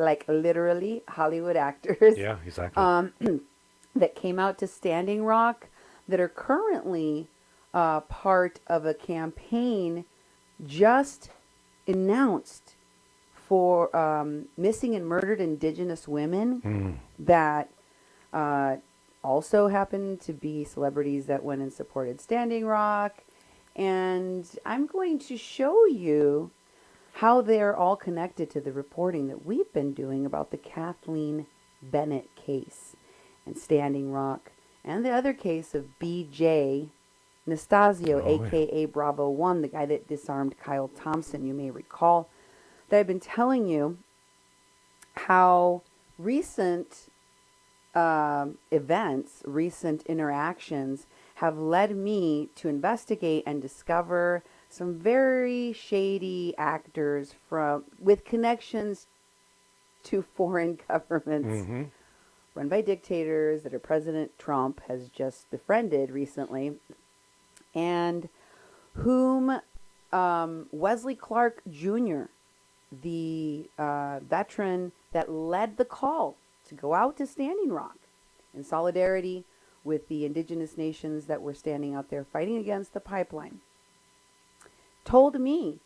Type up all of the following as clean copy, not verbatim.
like literally Hollywood actors, Yeah, exactly. that came out to Standing Rock that are currently part of a campaign just announced for missing and murdered Indigenous women Mm. that uh, also happen to be celebrities that went and supported Standing Rock. And I'm going to show you how they're all connected to the reporting that we've been doing about the Kathleen Bennett case and Standing Rock and the other case of BJ Nastasio, Oh, yeah. aka Bravo 1, the guy that disarmed Kyle Thompson. You may recall that I've been telling you how recent events, recent interactions have led me to investigate and discover some very shady actors from with connections to foreign governments Mm-hmm. run by dictators that our President Trump has just befriended recently, and whom Wesley Clark Jr., the veteran that led the call to go out to Standing Rock in solidarity with the indigenous nations that were standing out there fighting against the pipeline, told me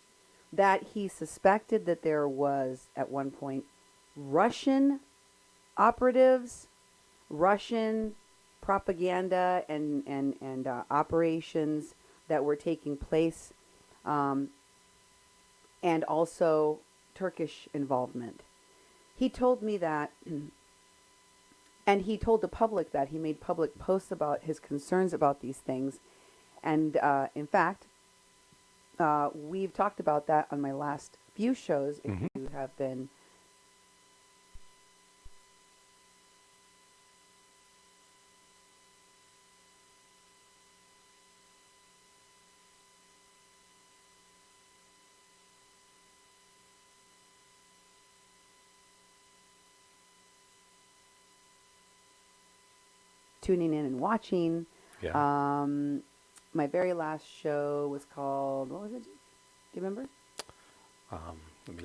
that he suspected that there was, at one point, Russian operatives, Russian propaganda and operations that were taking place, um, and also Turkish involvement. He told me that, and he told the public that he made public posts about his concerns about these things. And in fact, we've talked about that on my last few shows. If Mm-hmm. you have been tuning in and watching, Yeah. um, my very last show was called, what was it? Do you remember? Let me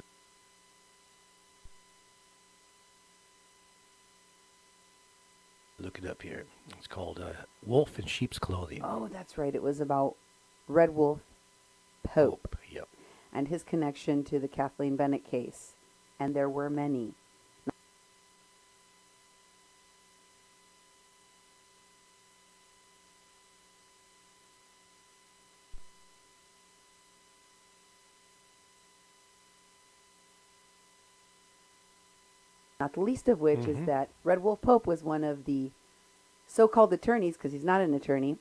look it up here. It's called Wolf in Sheep's Clothing. Oh, that's right. It was about Red Wolf Pope Pope. Yep. and his connection to the Kathleen Bennett case. And there were many. Not the least of which is Mm-hmm. that Red Wolf Pope was one of the so called attorneys, because he's not an attorney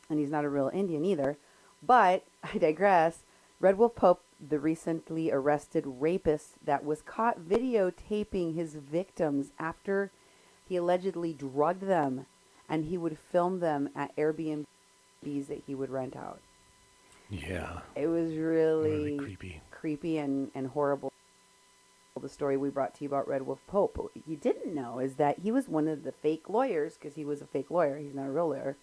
and he's not a real Indian either. But I digress. Red Wolf Pope, the recently arrested rapist that was caught videotaping his victims after he allegedly drugged them, and he would film them at Airbnbs that he would rent out. Yeah. It was Really really creepy. creepy and horrible. The story we brought to you about Red Wolf Pope. But what you didn't know is that he was one of the fake lawyers, because he was a fake lawyer. He's not a real lawyer.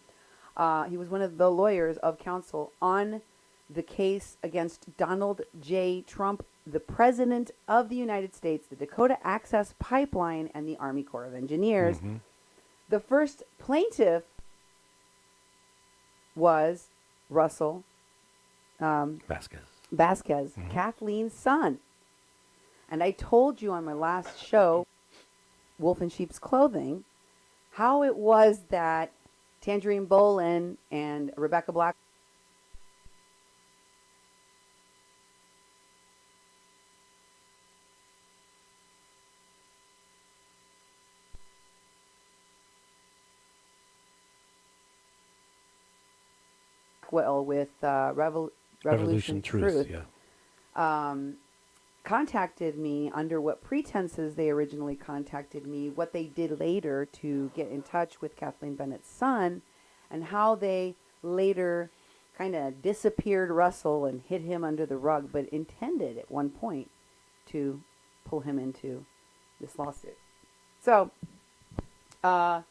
He was one of the lawyers of counsel on the case against Donald J. Trump, the President of the United States, the Dakota Access Pipeline, and the Army Corps of Engineers. Mm-hmm. The first plaintiff was Russell Vasquez. Vasquez, Mm-hmm. Kathleen's son. And I told you on my last show, Wolf in Sheep's Clothing, how it was that Tangerine Bolin and Rebecca Blackwell with Revolution Revolution Truth. Truth Yeah. um, contacted me under what pretenses they originally contacted me, what they did later to get in touch with Kathleen Bennett's son, and how they later kind of disappeared Russell and hid him under the rug, but intended at one point to pull him into this lawsuit. So, go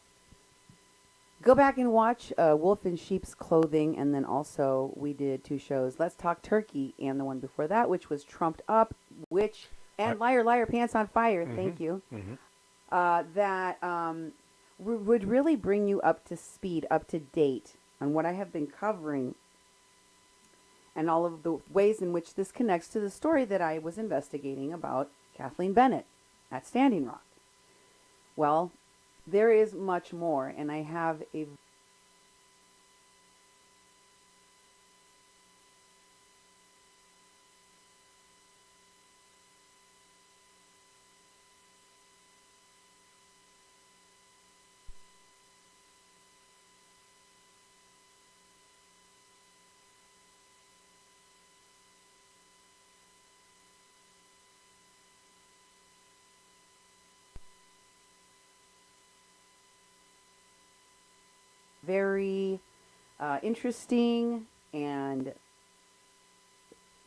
back and watch Wolf in Sheep's Clothing, and then also we did two shows, Let's Talk Turkey, and the one before that, which was Trumped Up, which and Liar Liar Pants on Fire, Mm-hmm. thank you, Mm-hmm. that would really bring you up to speed, up to date on what I have been covering and all of the ways in which this connects to the story that I was investigating about Kathleen Bennett at Standing Rock. Well, there is much more, and I have a very interesting and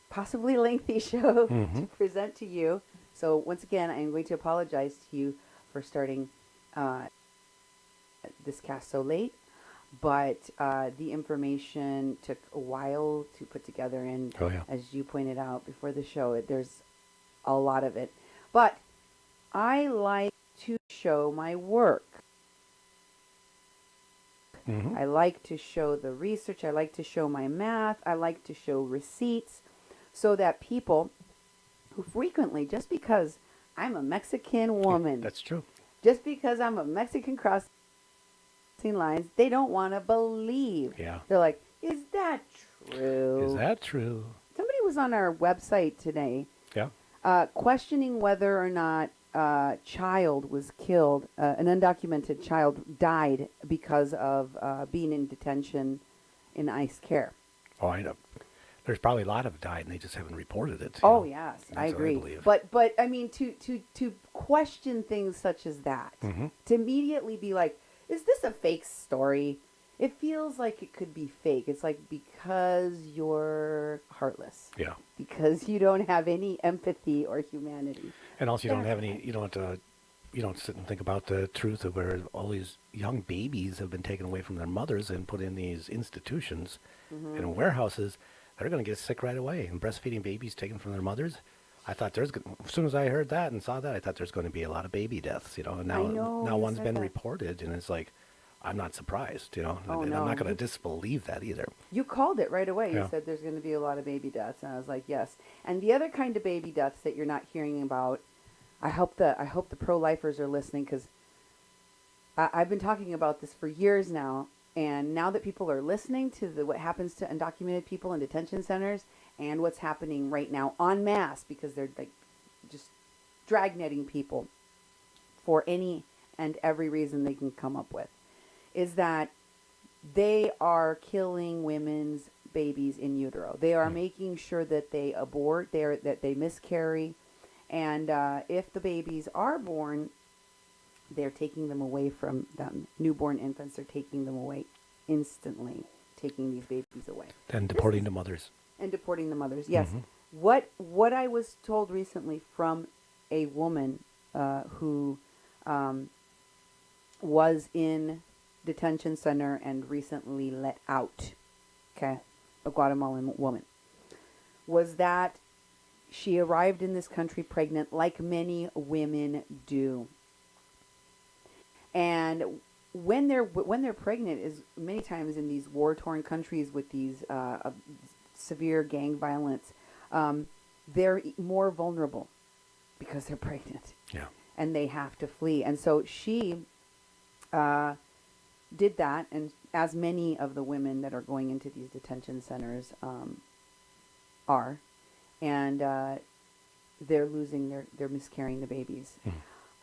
possibly lengthy show Mm-hmm. to present to you. So once again, I am going to apologize to you for starting uh, this cast so late, but the information took a while to put together, and Oh yeah. as you pointed out before the show, there's a lot of it. But I like to show my work. Mm-hmm. I like to show the research. I like to show my math. I like to show receipts so that people who frequently, just because I'm a Mexican woman, That's true. just because I'm a Mexican crossing lines, they don't want to believe. Yeah. They're like, is that true? Is that true? Somebody was on our website today Yeah. questioning whether or not a child was killed, an undocumented child died because of being in detention in ICE care. Oh, I know. There's probably a lot of died, and they just haven't reported it. Oh yes, I That's what I agree. believe. But I mean to question things such as that, Mm-hmm. to immediately be like, is this a fake story? It feels like it could be fake. It's like because you're heartless, Yeah. because you don't have any empathy or humanity. And also, you don't have That's any. You don't sit and think about the truth of where all these young babies have been taken away from their mothers and put in these institutions and warehouses. They're going to get sick right away. And breastfeeding babies taken from their mothers. I thought as soon as I heard that and saw that, I thought there's going to be a lot of baby deaths. And I know, now you one's said been that. reported, and it's like, I'm not surprised. Oh, and no. I'm not going to disbelieve that either. You called it right away. You Yeah. said there's going to be a lot of baby deaths, and I was like, yes. And the other kind of baby deaths that you're not hearing about, I hope the pro-lifers are listening, because I've been talking about this for years now, and now that people are listening to what happens to undocumented people in detention centers and what's happening right now en masse, because they're like just dragnetting people for any and every reason they can come up with, is that they are killing women's babies in utero. They are making sure that they abort, that they miscarry, and if the babies are born, they're taking them away from them. Newborn infants are taking them away instantly, taking these babies away. And deporting the mothers. And deporting the mothers. Yes. Mhm. What I was told recently from a woman who was in detention center and recently let out, okay, a Guatemalan woman, was that she arrived in this country pregnant, like many women do. And when they're pregnant, is many times in these war-torn countries with these severe gang violence, they're more vulnerable because they're pregnant. Yeah. And they have to flee. And so she did that, and as many of the women that are going into these detention centers are, and they're miscarrying the babies. Mhm.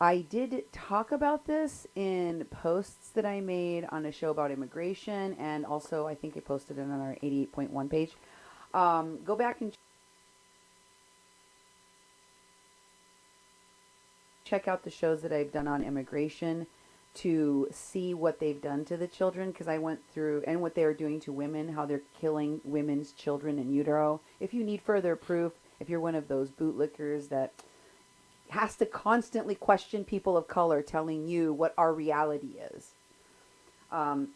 I did talk about this in posts that I made on a show about immigration, and also I think I posted it on our 88.1 page. Go back and check out the shows that I've done on immigration to see what they've done to the children, because I went through, and what they are doing to women, how they're killing women's children in utero. If you need further proof, if you're one of those bootlickers that has to constantly question people of color telling you what our reality is, and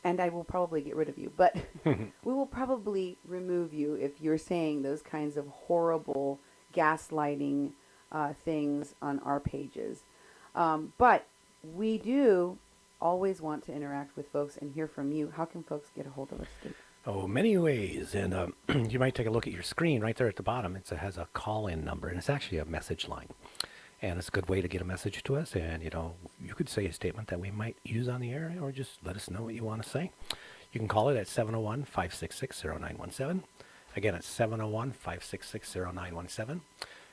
I will probably get rid of you, but we will probably remove you if you're saying those kinds of horrible, gaslighting things on our pages. But we do always want to interact with folks and hear from you. How can folks get a hold of us, Steve? Oh, many ways. And you might take a look at your screen right there at the bottom. It has a call-in number, and it's actually a message line. And it's a good way to get a message to us. And, you could say a statement that we might use on the air, or just let us know what you want to say. You can call it at 701-566-0917. Again, it's 701-566-0917.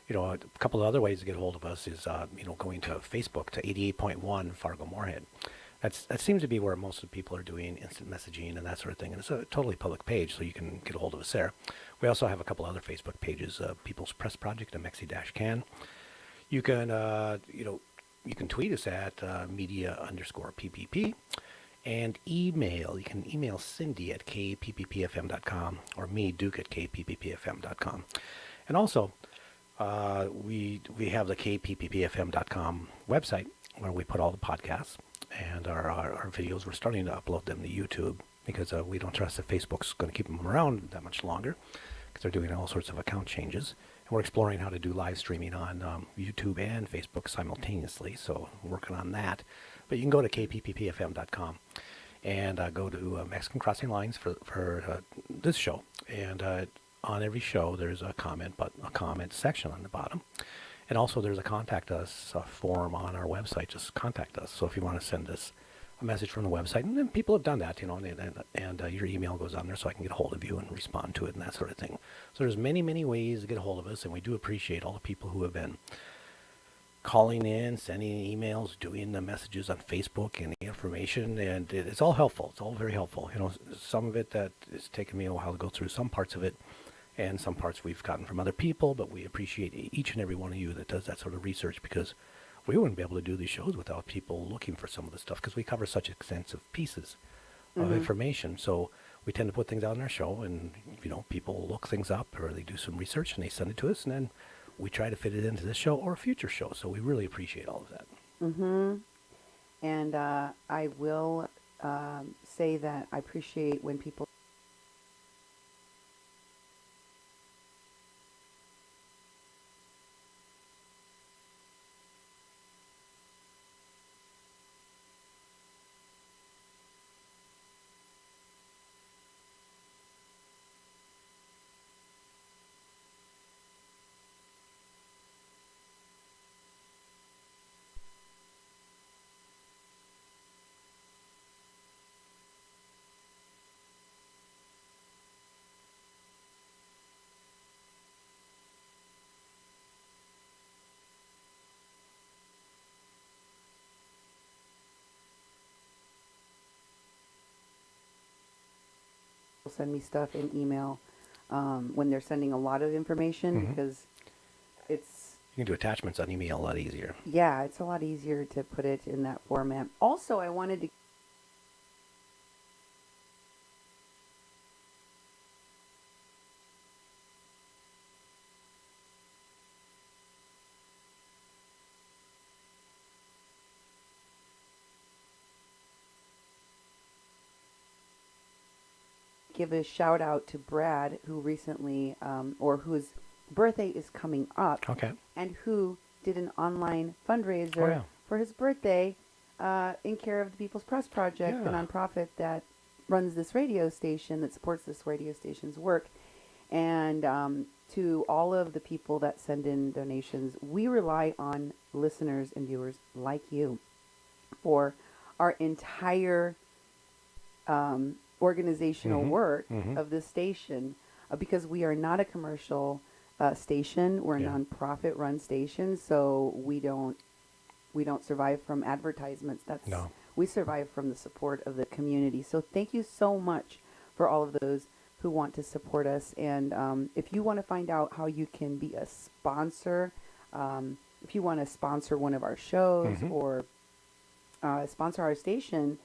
A couple of other ways to get a hold of us is, going to Facebook to 88.1 Fargo Moorhead. That seems to be where most of the people are doing instant messaging and that sort of thing. And it's a totally public page, so you can get a hold of us there. We also have a couple other Facebook pages, People's Press Project and Mexi-Can. You can, you can tweet us at media_PPP. And email. You can email Cindy at kpppfm.com or me, Duke, at kpppfm.com. And also, we have the kpppfm.com website where we put all the podcasts and our videos. We're starting to upload them to YouTube because we don't trust that Facebook's going to keep them around that much longer because they're doing all sorts of account changes. And we're exploring how to do live streaming on YouTube and Facebook simultaneously, so we're working on that. But you can go to kpppfm.com and go to Mexican Crossing Lines for this show. And on every show, there's a comment section on the bottom. And also there's a contact us form on our website. Just contact us. So if you want to send us a message from the website, and then people have done that, and your email goes on there so I can get a hold of you and respond to it and that sort of thing. So there's many, many ways to get a hold of us, and we do appreciate all the people who have been calling in, sending emails, doing the messages on Facebook and the information, and it's all helpful. It's all very helpful. Some of it that it's taken me a while to go through some parts of it, and some parts we've gotten from other people, but we appreciate each and every one of you that does that sort of research, because we wouldn't be able to do these shows without people looking for some of the stuff, because we cover such extensive pieces of information. So we tend to put things out on our show, and people look things up or they do some research and they send it to us, and then we try to fit it into this show or a future show. So we really appreciate all of that. And I will say that I appreciate when people send me stuff in email when they're sending a lot of information, because it's... You can do attachments on email a lot easier. Yeah, it's a lot easier to put it in that format. Also, I wanted to give a shout out to Brad, who recently, or whose birthday is coming up, and who did an online fundraiser for his birthday in care of the People's Press Project, the nonprofit that runs this radio station, that supports this radio station's work. And to all of the people that send in donations, we rely on listeners and viewers like you for our entire organizational work of this station, because we are not a commercial station. We're a nonprofit run station, so we don't survive from advertisements. We survive from the support of the community. So thank you so much for all of those who want to support us. And if you want to find out how you can be a sponsor, if you want to sponsor one of our shows or sponsor our station,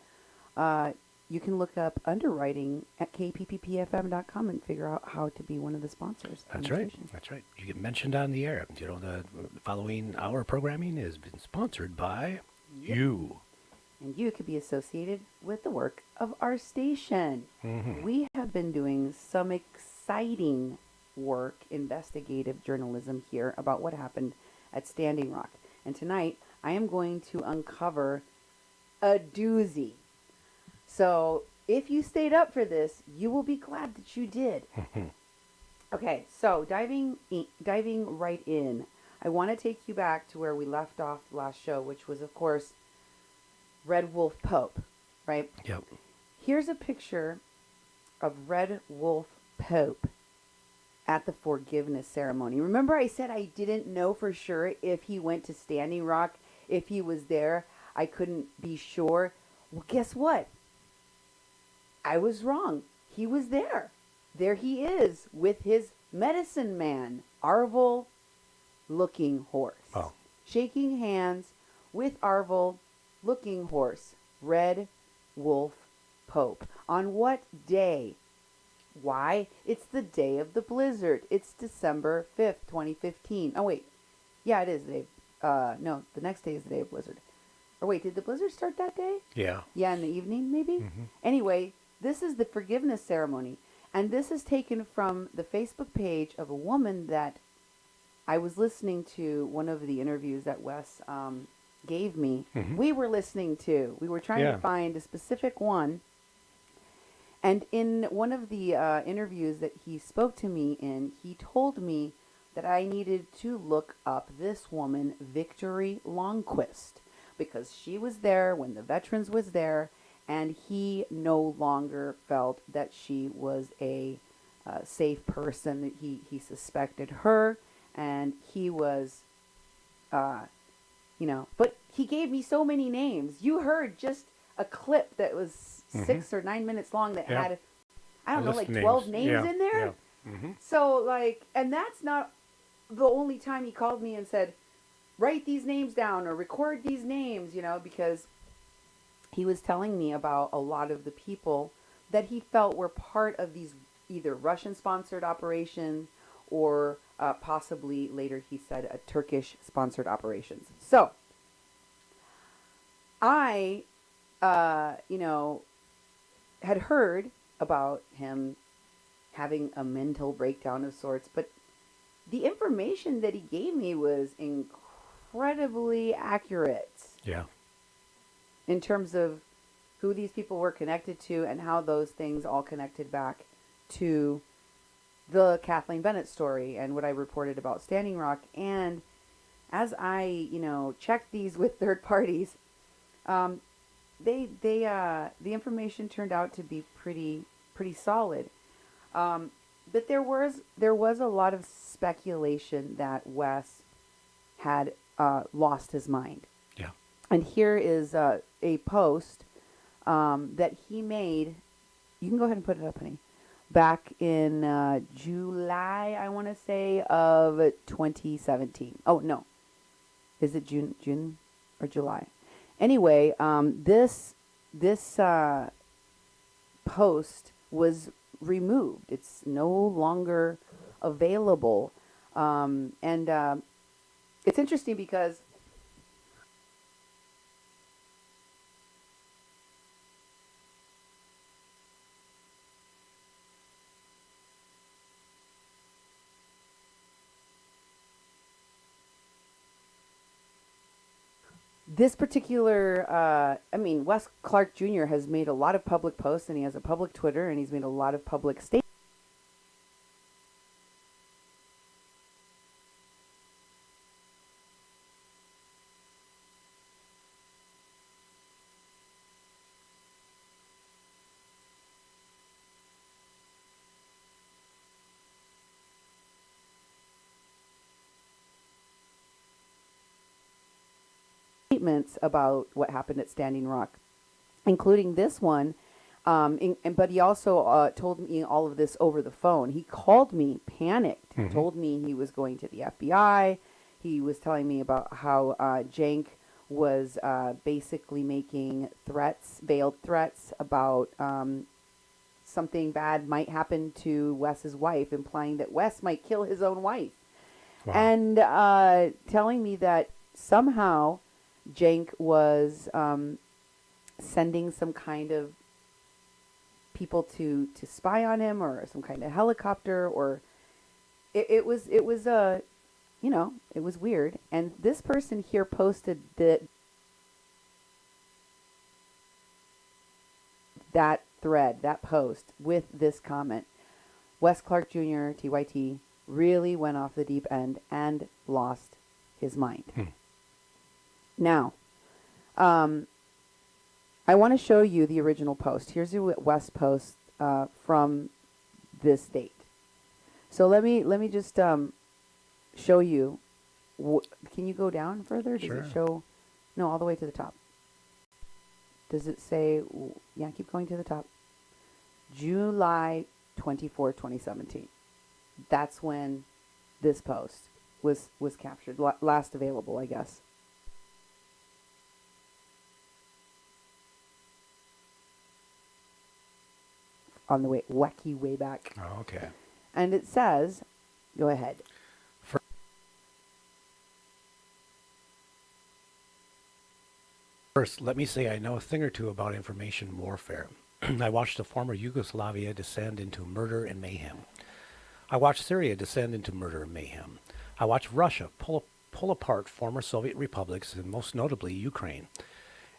you can look up underwriting at kpppfm.com and figure out how to be one of the sponsors. That's right. That's right. You get mentioned on the air. The following hour programming has been sponsored by you. And you could be associated with the work of our station. We have been doing some exciting work, investigative journalism here about what happened at Standing Rock. And tonight, I am going to uncover a doozy. So, if you stayed up for this, you will be glad that you did. Okay, so diving right in, I want to take you back to where we left off last show, which was, of course, Red Wolf Pope, right? Yep. Here's a picture of Red Wolf Pope at the forgiveness ceremony. Remember I said I didn't know for sure if he went to Standing Rock, if he was there. I couldn't be sure. Well, guess what? I was wrong. He was there. There he is with his medicine man, Arvel Looking Horse. Oh. Shaking hands with Arvel Looking Horse, Red Wolf Pope. On what day? Why? It's the day of the blizzard. It's December 5th, 2015. Oh, wait. Yeah, it is the day. No, the next day is the day of blizzard. Or wait, did the blizzard start that day? Yeah. Yeah, in the evening, maybe? Mm-hmm. Anyway, this is the forgiveness ceremony. And this is taken from the Facebook page of a woman that I was listening to, one of the interviews that Wes gave me. Mm-hmm. We were listening to. We were trying to find a specific one. And in one of the interviews that he spoke to me in, he told me that I needed to look up this woman, Victory Longquist, because she was there when the veterans was there, and he no longer felt that she was a safe person. He suspected her, and he was, but he gave me so many names. You heard just a clip that was 6 or 9 minutes long that had, I don't know, like 12 names in there. Yeah. Mm-hmm. So, and that's not the only time he called me and said, write these names down or record these names, because he was telling me about a lot of the people that he felt were part of these either Russian-sponsored operations or possibly, later he said, a Turkish-sponsored operations. So, I, had heard about him having a mental breakdown of sorts, but the information that he gave me was incredibly accurate. Yeah. In terms of who these people were connected to and how those things all connected back to the Kathleen Bennett story and what I reported about Standing Rock. And as I, checked these with third parties, the information turned out to be pretty solid. But there was a lot of speculation that Wes had lost his mind. Yeah. And here is a post that he made. You can go ahead and put it up, honey. Back in July, I want to say, of 2017. Oh, no. Is it June or July? Anyway, this post was removed. It's no longer available. And it's interesting because this particular, Wes Clark Jr. has made a lot of public posts, and he has a public Twitter, and he's made a lot of public statements. About what happened at Standing Rock, including this one. But he also told me all of this over the phone. He called me panicked. Mm-hmm. Told me he was going to the FBI. He was telling me about how Cenk was basically making threats, veiled threats about something bad might happen to Wes's wife, implying that Wes might kill his own wife. Wow. And telling me that somehow Cenk was sending some kind of people to spy on him, or some kind of helicopter, or it was it was weird. And this person here posted that thread, that post with this comment. Wes Clark Jr., TYT, really went off the deep end and lost his mind. Now, I want to show you the original post. Here's the Wes post from this date. So let me just show you. Can you go down further? Does Sure. it show? No, all the way to the top. Does it say? Yeah, keep going to the top. July 24, 2017. That's when this post was captured. Last available, I guess. On the wacky way back. Oh, okay. And it says, go ahead. First, let me say I know a thing or two about information warfare. I watched the former Yugoslavia descend into murder and mayhem. I watched Syria descend into murder and mayhem. I watched Russia pull apart former Soviet republics, and most notably Ukraine.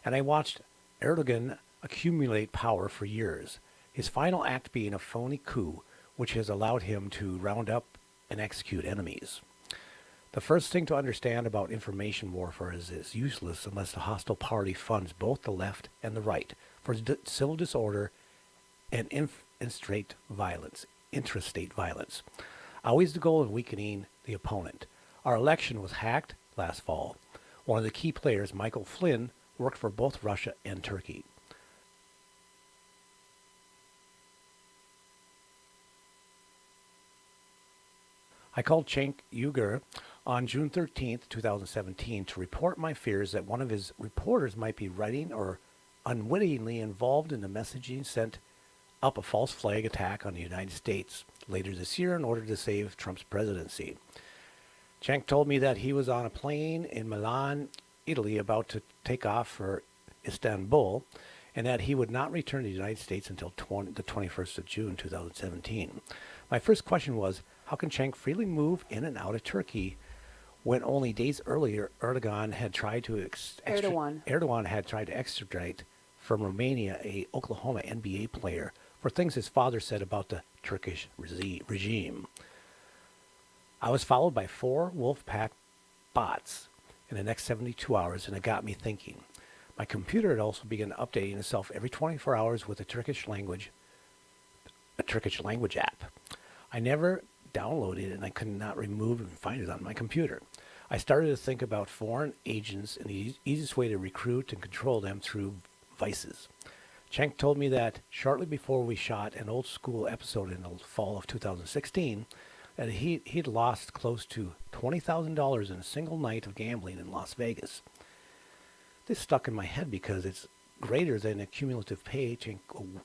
And I watched Erdogan accumulate power for years, his final act being a phony coup, which has allowed him to round up and execute enemies. The first thing to understand about information warfare is it's useless unless the hostile party funds both the left and the right for civil disorder and intrastate violence. Always the goal of weakening the opponent. Our election was hacked last fall. One of the key players, Michael Flynn, worked for both Russia and Turkey. I called Cenk Uygur on June 13th, 2017, to report my fears that one of his reporters might be writing or unwittingly involved in the messaging sent up a false flag attack on the United States later this year in order to save Trump's presidency. Cenk told me that he was on a plane in Milan, Italy, about to take off for Istanbul, and that he would not return to the United States until the 21st of June, 2017. My first question was, how can Cenk freely move in and out of Turkey when only days earlier Erdogan had tried to extradite from Romania a Oklahoma NBA player for things his father said about the Turkish regime? I was followed by 4 Wolfpack bots in the next 72 hours, and it got me thinking. My computer had also begun updating itself every 24 hours with a Turkish language app. I never downloaded it, and I could not remove and find it on my computer. I started to think about foreign agents and the easiest way to recruit and control them through vices. Cenk told me that shortly before we shot an old school episode in the fall of 2016, that he'd lost close to $20,000 in a single night of gambling in Las Vegas. This stuck in my head because it's greater than the cumulative pay Cenk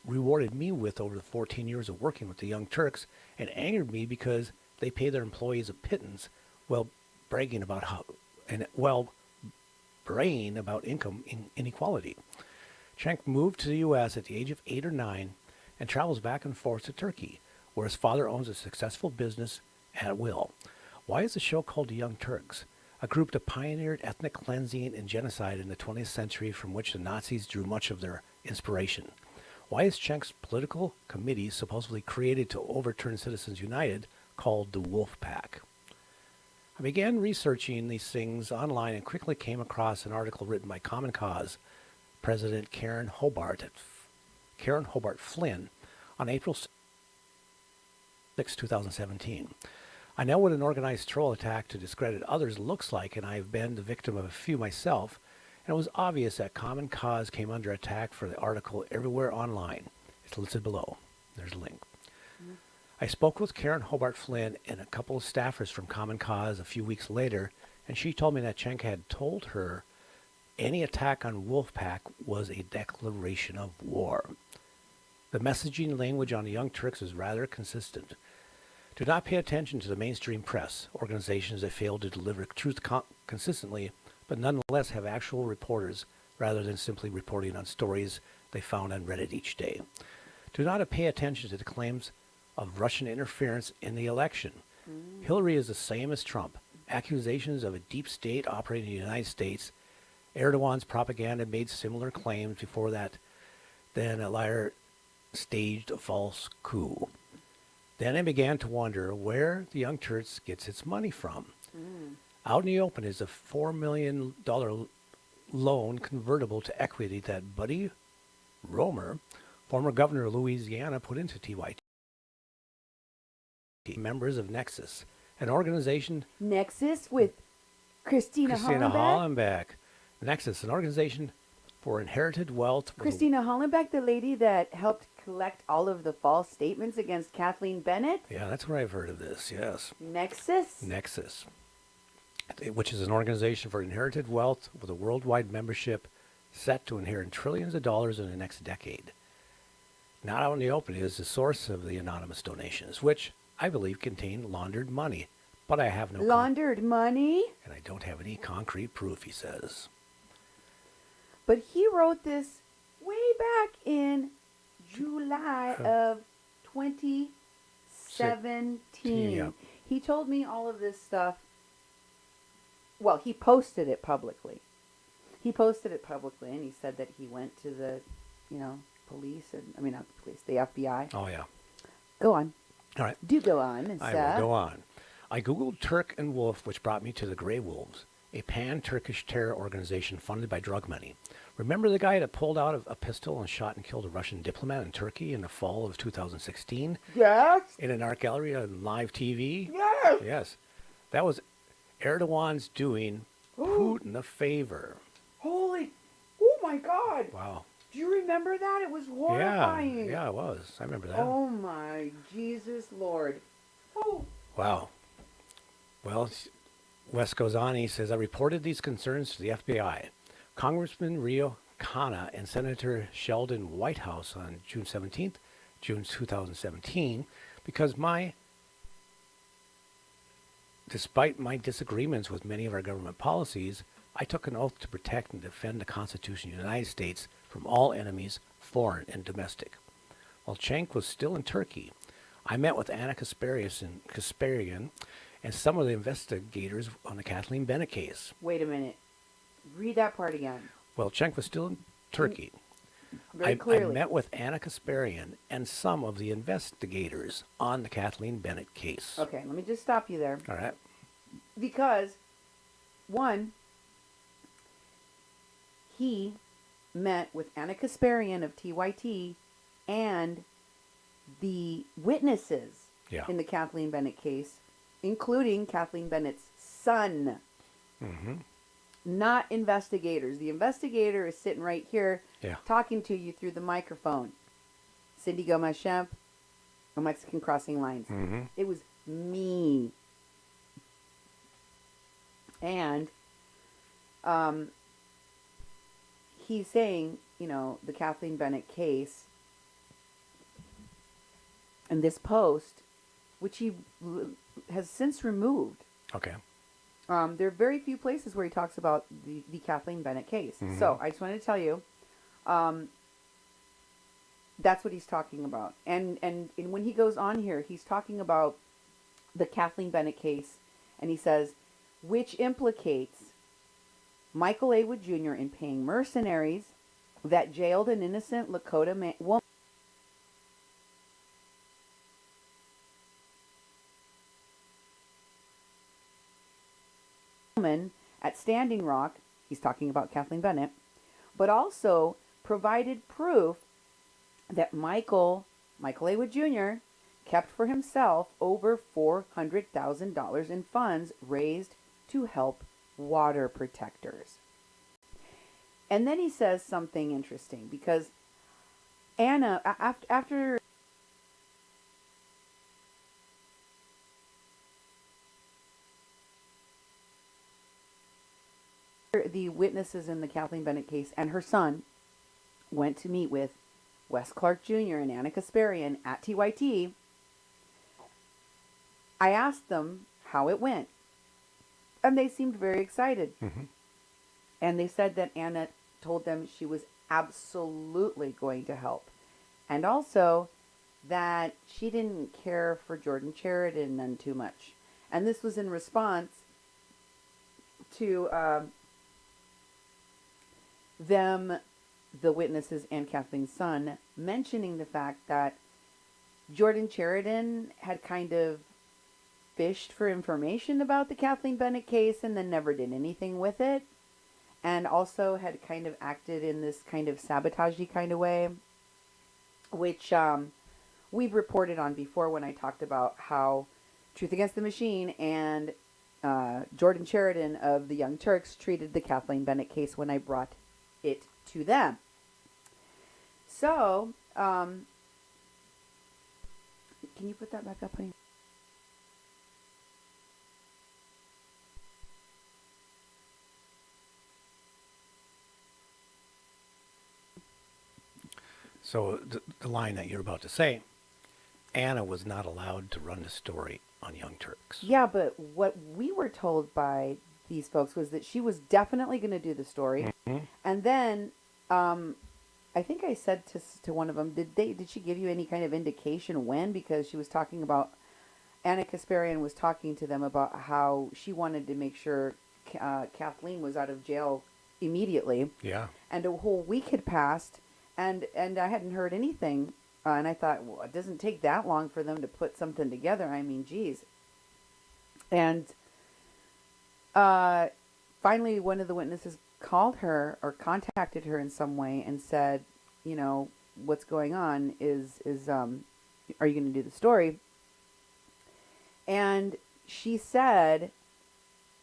rewarded me with over the 14 years of working with the Young Turks, and angered me because they pay their employees a pittance while bragging about income inequality. Cenk moved to the U.S. at the age of 8 or 9 and travels back and forth to Turkey, where his father owns a successful business at will. Why is the show called the Young Turks? A group that pioneered ethnic cleansing and genocide in the 20th century, from which the Nazis drew much of their inspiration. Why is Cenk's political committee, supposedly created to overturn Citizens United, called the Wolf Pack? I began researching these things online and quickly came across an article written by Common Cause President Karen Hobart Flynn on April 6, 2017. I know what an organized troll attack to discredit others looks like, and I've been the victim of a few myself, and it was obvious that Common Cause came under attack for the article everywhere online. It's listed below. There's a link. I spoke with Karen Hobart Flynn and a couple of staffers from Common Cause a few weeks later, and she told me that Cenk had told her any attack on Wolfpack was a declaration of war. The messaging language on the Young Turks is rather consistent. Do not pay attention to the mainstream press, organizations that fail to deliver truth consistently, but nonetheless have actual reporters rather than simply reporting on stories they found on Reddit each day. Do not pay attention to the claims of Russian interference in the election. Hillary is the same as Trump. Accusations of a deep state operating in the United States. Erdogan's propaganda made similar claims before that. Then a liar staged a false coup. Then I began to wonder where the Young Turks gets its money from. Out in the open is a $4 million loan convertible to equity that Buddy Roemer, former governor of Louisiana, put into TYT. Members of Nexus, an organization... Nexus with Christina Hollenbeck. Nexus, an organization for inherited wealth. Christina Hollenbeck, the lady that helped collect all of the false statements against Kathleen Bennett? Yeah, that's where I've heard of this, yes. Nexus? Nexus, which is an organization for inherited wealth with a worldwide membership set to inherit trillions of dollars in the next decade. Not out in the open is the source of the anonymous donations, which I believe contain laundered money, but I have no... Laundered money? And I don't have any concrete proof, he says. But he wrote this way back in July of 2017. Yeah. He told me all of this stuff. Well, he posted it publicly. And he said that he went to the, police, not the police, the FBI. Oh, yeah. Go on. All right. Do go on, I sir. will go on. I Googled Turk and Wolf, which brought me to the Grey Wolves, a pan-Turkish terror organization funded by drug money. Remember the guy that pulled out a pistol and shot and killed a Russian diplomat in Turkey in the fall of 2016? Yes. In an art gallery on live TV? Yes. Yes. That was Erdogan's doing Putin a favor. Oh my God. Wow. Do you remember that? It was horrifying. Yeah, it was. I remember that. Oh my Jesus Lord. Oh. Wow. Well, Wes goes on. He says, I reported these concerns to the FBI. Congressman Rio Khanna and Senator Sheldon Whitehouse on June 17th, 2017, because despite my disagreements with many of our government policies, I took an oath to protect and defend the Constitution of the United States from all enemies, foreign and domestic. While Cenk was still in Turkey, I met with Anna Kasparian and some of the investigators on the Kathleen Bennett case. Wait a minute. Read that part again. Well, Cenk was still in Turkey. Very clearly. I met with Anna Kasparian and some of the investigators on the Kathleen Bennett case. Okay, let me just stop you there. All right. Because, one, he met with Anna Kasparian of TYT and the witnesses in the Kathleen Bennett case, including Kathleen Bennett's son. Mm-hmm. Not investigators. The investigator is sitting right here talking to you through the microphone. Cindy Gomez-Schempp, a Mexican Crossing Lines. Mm-hmm. It was me. And he's saying, the Kathleen Bennett case and this post, which he has since removed. Okay. There are very few places where he talks about the Kathleen Bennett case. Mm-hmm. So I just wanted to tell you, that's what he's talking about. And when he goes on here, he's talking about the Kathleen Bennett case, and he says, which implicates Michael A. Wood Jr. in paying mercenaries that jailed an innocent Lakota woman at Standing Rock. He's talking about Kathleen Bennett, but also provided proof that Michael A. Wood Jr. kept for himself over $400,000 in funds raised to help water protectors. And then he says something interesting, because Anna, after the witnesses in the Kathleen Bennett case and her son went to meet with Wes Clark Jr. and Anna Kasparian at TYT, I asked them how it went. And they seemed very excited. Mm-hmm. And they said that Anna told them she was absolutely going to help. And also that she didn't care for Jordan Sheridan none too much. And this was in response to them, the witnesses and Kathleen's son, mentioning the fact that Jordan Sheridan had kind of fished for information about the Kathleen Bennett case and then never did anything with it. And also had kind of acted in this kind of sabotagey kind of way, which we've reported on before when I talked about how Truth Against the Machine and Jordan Sheridan of the Young Turks treated the Kathleen Bennett case when I brought it to them. So, can you put that back up, honey? So the line that you're about to say, Anna was not allowed to run the story on Young Turks. Yeah, but what we were told by these folks was that she was definitely going to do the story. Mm-hmm. And then I think I said to one of them, did she give you any kind of indication when? Because she was talking about, Anna Kasparian was talking to them about how she wanted to make sure Kathleen was out of jail immediately. Yeah. And a whole week had passed, and I hadn't heard anything. And I thought, well, it doesn't take that long for them to put something together. I mean, geez. And finally, one of the witnesses called her or contacted her in some way and said, you know, what's going on is are you going to do the story? And she said,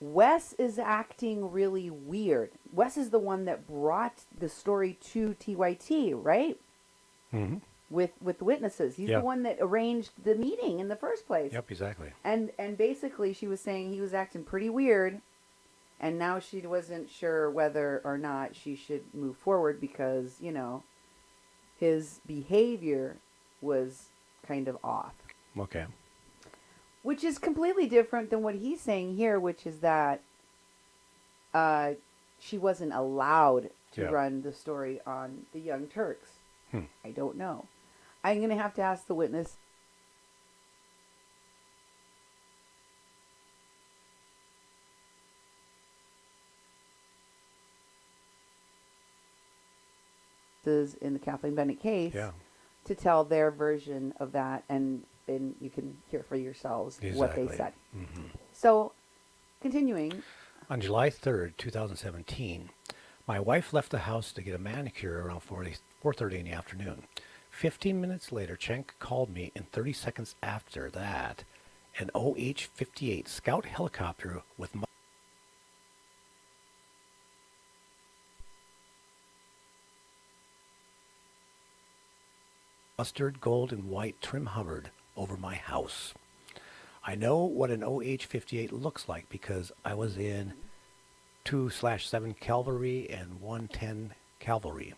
Wes is acting really weird. Wes is the one that brought the story to TYT, right? Mm-hmm. With the witnesses. He's Yeah. the one that arranged the meeting in the first place. Yep, exactly. And basically she was saying he was acting pretty weird, and now she wasn't sure whether or not she should move forward because, you know, his behavior was kind of off. Okay. Which is completely different than what he's saying here, which is that she wasn't allowed to Yeah. run the story on the Young Turks. Hmm. I don't know. I'm going to have to ask the witness. In the Kathleen Bennett case, Yeah. to tell their version of that, and you can hear for yourselves what they Exactly. said. Mm-hmm. So, continuing. On July 3rd, 2017, my wife left the house to get a manicure around 4:30 in the afternoon. 15 minutes later, Schenck called me, and 30 seconds after that, an OH-58 Scout helicopter with mustard, gold, and white trim hovered over my house. I know what an OH-58 looks like because I was in 2/7 Cavalry and 110 Cavalry,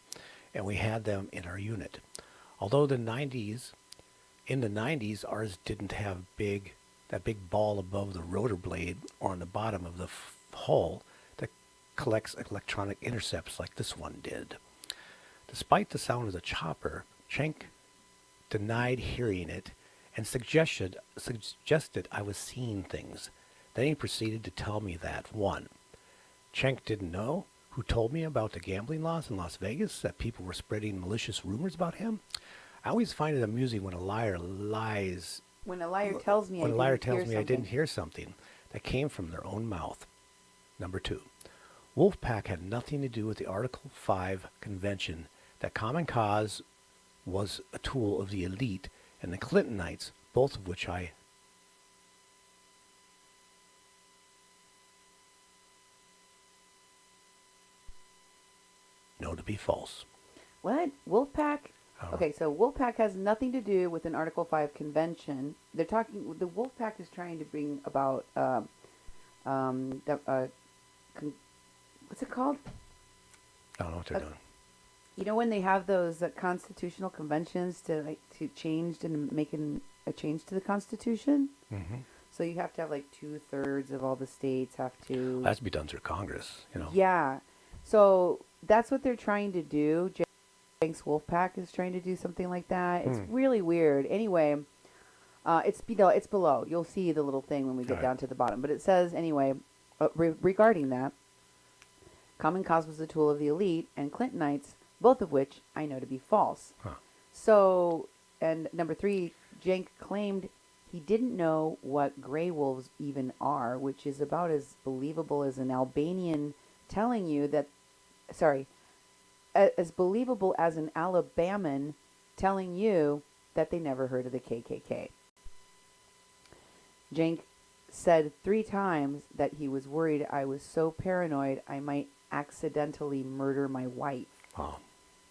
and we had them in our unit. Although in the 90s, ours didn't have that big ball above the rotor blade or on the bottom of the hull that collects electronic intercepts like this one did. Despite the sound of the chopper, Schenck denied hearing it and suggested I was seeing things. Then he proceeded to tell me that, 1, Schenck didn't know who told me about the gambling laws in Las Vegas, that people were spreading malicious rumors about him. I always find it amusing when a liar lies. When a liar tells me I something. didn't hear something that came from their own mouth. Number 2, Wolfpack had nothing to do with the Article 5 convention, that Common Cause was a tool of the elite and the Clintonites, both of which I know to be false. What? Wolfpack? Oh. Okay, so Wolfpack has nothing to do with an Article 5 convention. They're talking, the Wolfpack is trying to bring about, what's it called? I don't know what they're doing. You know when they have those constitutional conventions to change and make a change to the Constitution? Mm-hmm. So you have to have like 2/3 of all the states have to. That has to be done through Congress, you know. Yeah. So that's what they're trying to do. Jenks Wolfpack is trying to do something like that. It's really weird. Anyway, it's below. You'll see the little thing when we get down to the bottom. But it says, anyway, regarding that, Common Cause was a tool of the elite and Clintonites, both of which I know to be false. Huh. So, and number 3, Jenk claimed he didn't know what gray wolves even are, which is about as believable as an Albanian telling you that, as believable as an Alabaman telling you that they never heard of the KKK. Jenk said 3 times that he was worried I was so paranoid I might accidentally murder my wife. Oh.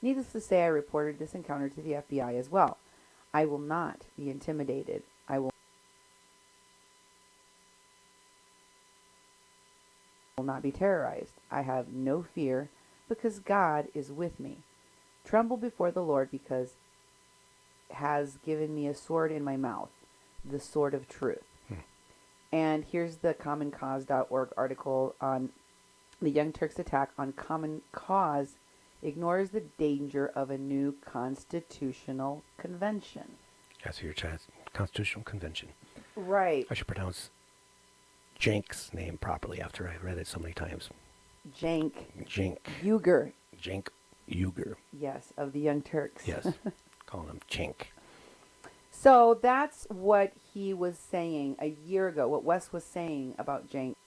Needless to say, I reported this encounter to the FBI as well. I will not be intimidated. I will not be terrorized. I have no fear because God is with me. Tremble before the Lord because has given me a sword in my mouth, the sword of truth. And here's the commoncause.org article on the Young Turks attack on Common Cause ignores the danger of a new constitutional convention. That's your constitutional convention. Right. I should pronounce Jenk's name properly after I read it so many times. Jenk. Cenk Uygur. Yes, of the Young Turks. Yes. Calling him Cenk. So that's what he was saying a year ago, what Wes was saying about Jenk,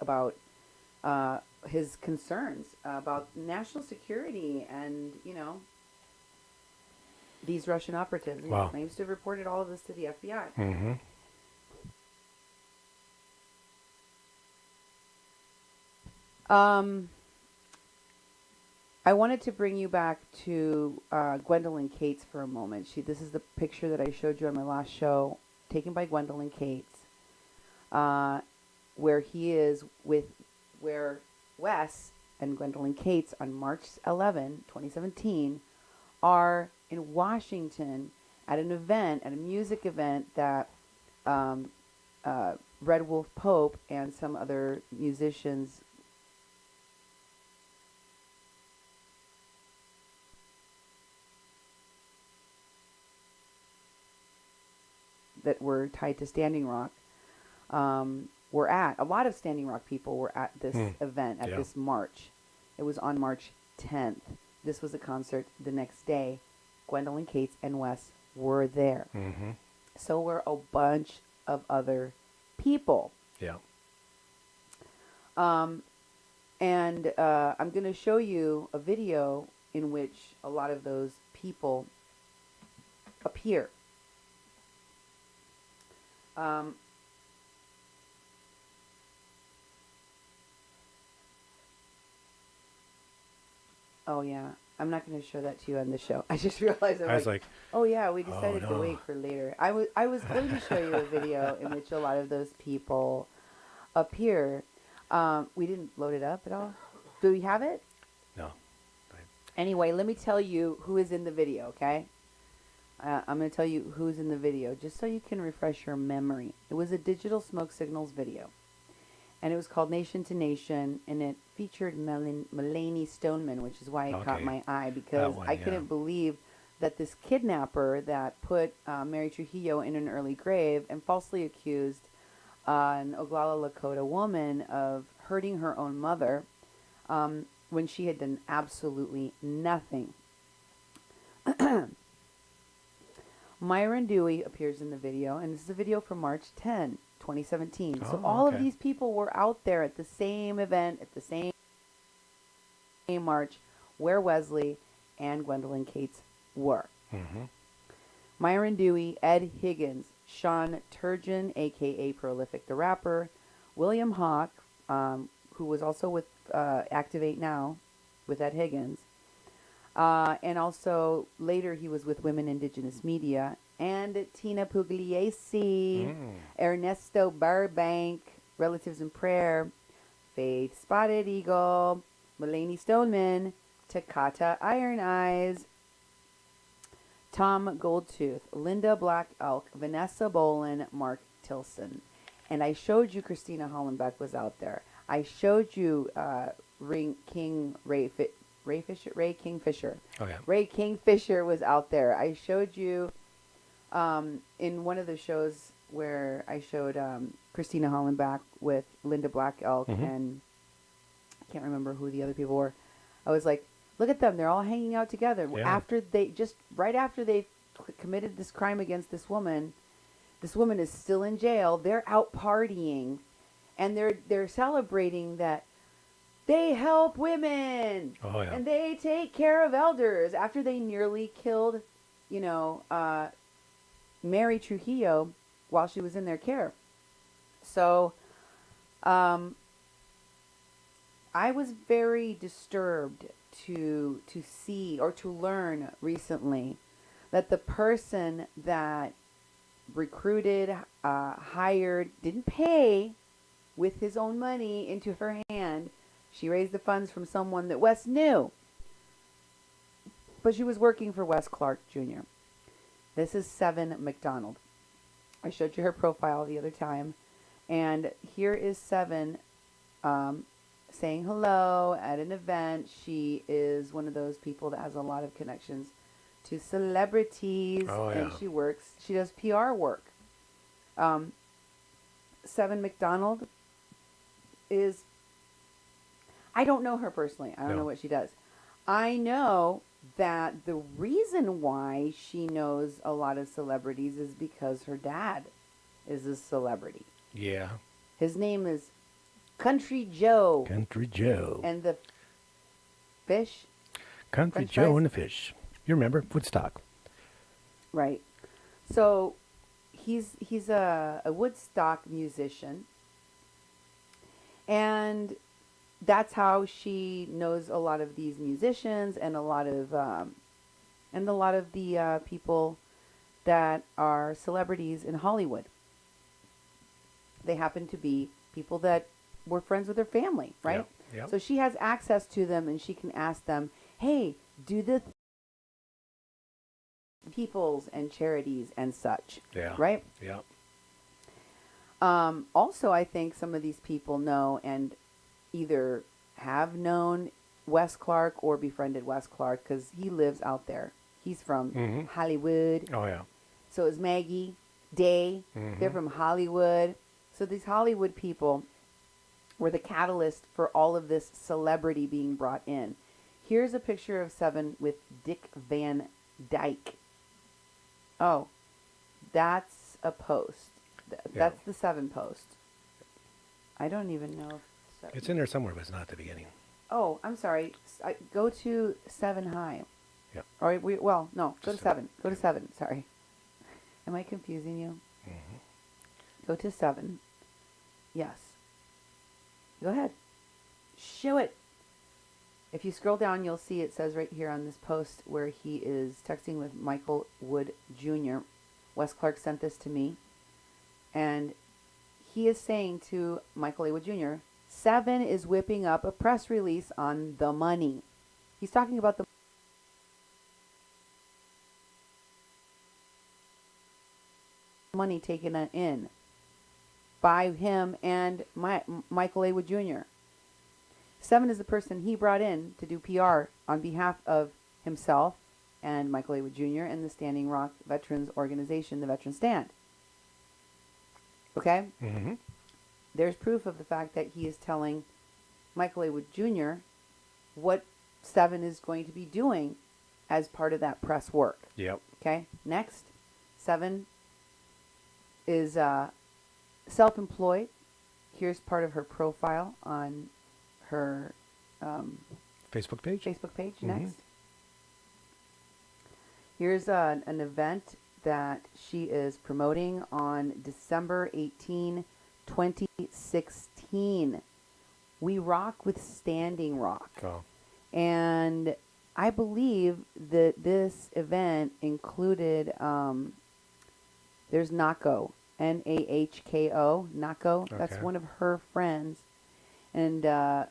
about his concerns about national security and, these Russian operatives. Wow. I used to have reported all of this to the FBI. Mm-hmm. I wanted to bring you back to Gwendolyn Cates for a moment. This is the picture that I showed you on my last show, taken by Gwendolyn Cates, where Wes and Gwendolyn Cates on March 11, 2017, are in Washington at an event, at a music event that Red Wolf Pope and some other musicians that were tied to Standing Rock were at. A lot of Standing Rock people were at this event, at this march. It was on March 10th. This was a concert the next day. Gwendolyn Cates and Wes were there. Mm-hmm. So were a bunch of other people. Yeah. And I'm going to show you a video in which a lot of those people appear. Oh yeah, I'm not going to show that to you on the show. I just realized I was like, oh yeah, we decided no. to wait for later. I was going to show you a video in which a lot of those people appear. We didn't load it up at all. Do we have it? No. Anyway, let me tell you who is in the video, okay? I'm going to tell you who's in the video, just so you can refresh your memory. It was a Digital Smoke Signals video, and it was called Nation to Nation, and it featured Mulaney Stoneman, which is why it caught my eye, because I couldn't believe that this kidnapper that put Mary Trujillo in an early grave and falsely accused an Oglala Lakota woman of hurting her own mother when she had done absolutely nothing. Myron Dewey appears in the video, and this is a video from March 10, 2017. So all of these people were out there at the same event, at the same march, where Wesley and Gwendolyn Cates were. Mm-hmm. Myron Dewey, Ed Higgins, Sean Turgeon, a.k.a. Prolific the Rapper, William Hawk, who was also with Activate Now with Ed Higgins, and also later he was with Women Indigenous Media, and Tina Pugliese, Ernesto Burbank, Relatives in Prayer, Faith Spotted Eagle, Mulaney Stoneman, Takata Iron Eyes, Tom Goldtooth, Linda Black Elk, Vanessa Bolin, Mark Tilson. And I showed you Christina Hollenbeck was out there. I showed you King Ray Kingfisher. Oh, yeah. Ray Kingfisher was out there. I showed you in one of the shows where I showed Christina Hollenbach with Linda Black Elk, Mhm. and I can't remember who the other people were. I was like, look at them. They're all hanging out together. Yeah. After right after they committed this crime against this woman is still in jail. They're out partying, and they're celebrating that they help women, Oh, yeah. and they take care of elders after they nearly killed, Mary Trujillo while she was in their care. So, I was very disturbed to see or to learn recently that the person that recruited, hired, didn't pay with his own money into her hand. She raised the funds from someone that Wes knew. But she was working for Wes Clark Jr. This is Seven McDonald. I showed you her profile the other time. And here is Seven saying hello at an event. She is one of those people that has a lot of connections to celebrities. Oh, yeah. And she does PR work. Seven McDonald is, I don't know her personally. I don't know what she does. I know that the reason why she knows a lot of celebrities is because her dad is a celebrity. Yeah. His name is Country Joe. Country Joe. And the fish? Country French Joe fries? and the fish. You remember? Woodstock. Right. So he's a Woodstock musician. And that's how she knows a lot of these musicians and a lot of the people that are celebrities in Hollywood. They happen to be people that were friends with her family, right? Yep. So she has access to them, and she can ask them, "Hey, do the peoples and charities and such." Yeah. Right? Yeah. Also, I think some of these people know and either have known Wes Clark or befriended Wes Clark because he lives out there. He's from Hollywood. Oh, yeah. So is Maggie, Day. They're from Hollywood. So these Hollywood people were the catalyst for all of this celebrity being brought in. Here's a picture of Seven with Dick Van Dyke. Oh, that's a post. That's the Seven post. I don't even know if It's in there somewhere, but it's not at the beginning. Oh, I'm sorry. Go to 7 high. Yep. All right. No. Go to Just 7. Go to 7. Sorry. Am I confusing you? Go to 7. Yes. Go ahead. Show it. If you scroll down, you'll see it says right here on this post where he is texting with Michael Wood Jr. Wes Clark sent this to me. And he is saying to Michael A. Wood Jr., Seven is whipping up a press release on the money. He's talking about the money taken in by him and Michael A. Wood Jr. Seven is the person he brought in to do PR on behalf of himself and Michael A. Wood Jr. and the Standing Rock Veterans Organization, the Veteran Stand. Okay? Mm-hmm. There's proof of the fact that he is telling Michael A. Wood Jr. what Seven is going to be doing as part of that press work. Yep. Okay? Next, Seven is self-employed. Here's part of her profile on her Facebook page? Facebook page. Next. Here's an event that she is promoting on December 18, 2016. We Rock with Standing Rock. Oh. And I believe that this event included, there's Nahko, Nahko, Nahko. That's Okay. one of her friends. And I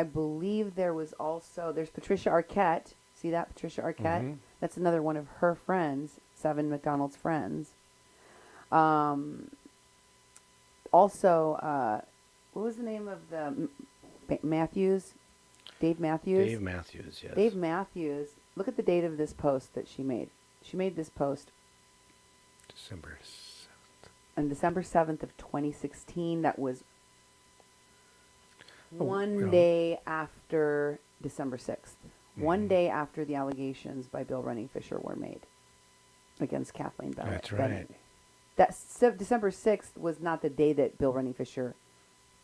believe there's Patricia Arquette. See that, Patricia Arquette? That's another one of her friends, Seven McDonald's friends. Also, what was the name of the Matthews? Dave Matthews. Dave Matthews, yes. Dave Matthews. Look at the date of this post that she made. She made this post December 7th. on December 7th of 2016. That was one day after December 6th. One day after the allegations by Bill Running Fisher were made against Kathleen Bennett. That's right. December 6th was not the day that Bill Running Fisher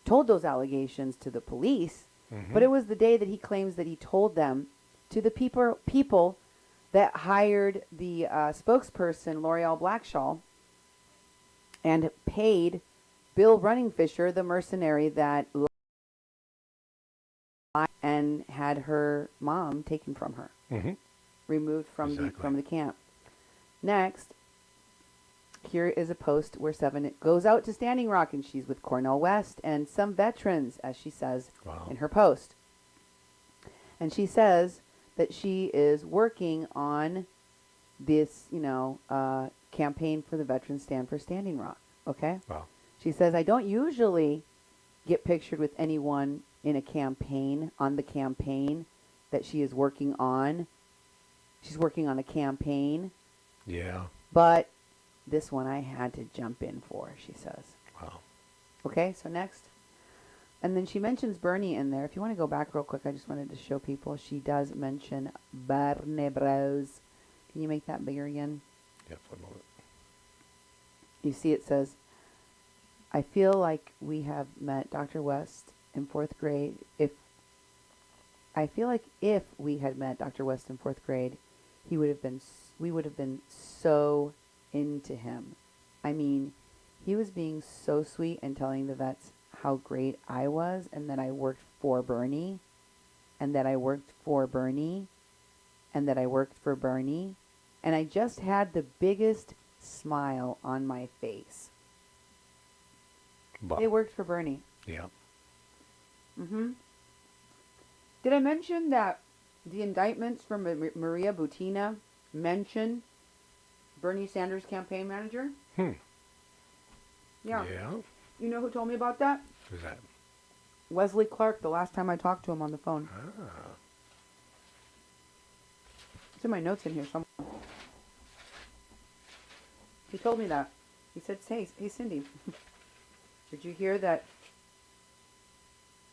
told those allegations to the police, but it was the day that he claims that he told them to the people that hired the spokesperson, L'Oreal Blackshaw, and paid Bill Running Fisher, the mercenary that lied and had her mom taken from her, removed from the camp. Next, here is a post where Seven goes out to Standing Rock, and she's with Cornel West and some veterans, as she says in her post. And she says that she is working on this, campaign for the Veterans Stand for Standing Rock. Okay? Wow. She says, I don't usually get pictured with anyone in a campaign, on the campaign that she is working on. She's working on a campaign. Yeah. But this one I had to jump in for, she says. Wow. Okay, so next. And then she mentions Bernie in there. If you want to go back real quick, I just wanted to show people. She does mention Bernie Bros. Can you make that bigger again? Yep, 1 moment. You see it says, I feel like we have met Dr. West in 4th grade. If we had met Dr. West in 4th grade, we would have been so into him. I mean, he was being so sweet and telling the vets how great I was, and that I worked for Bernie, and that I worked for Bernie, and that I worked for Bernie, and I just had the biggest smile on my face. Wow. They worked for Bernie. Yeah. Did I mention that the indictments from Maria Butina mention Bernie Sanders' campaign manager? Yeah. Yeah. You know who told me about that? Who's that? Wesley Clark, the last time I talked to him on the phone. Ah. It's in my notes in here somewhere. He told me that. He said, hey Cindy, did you hear that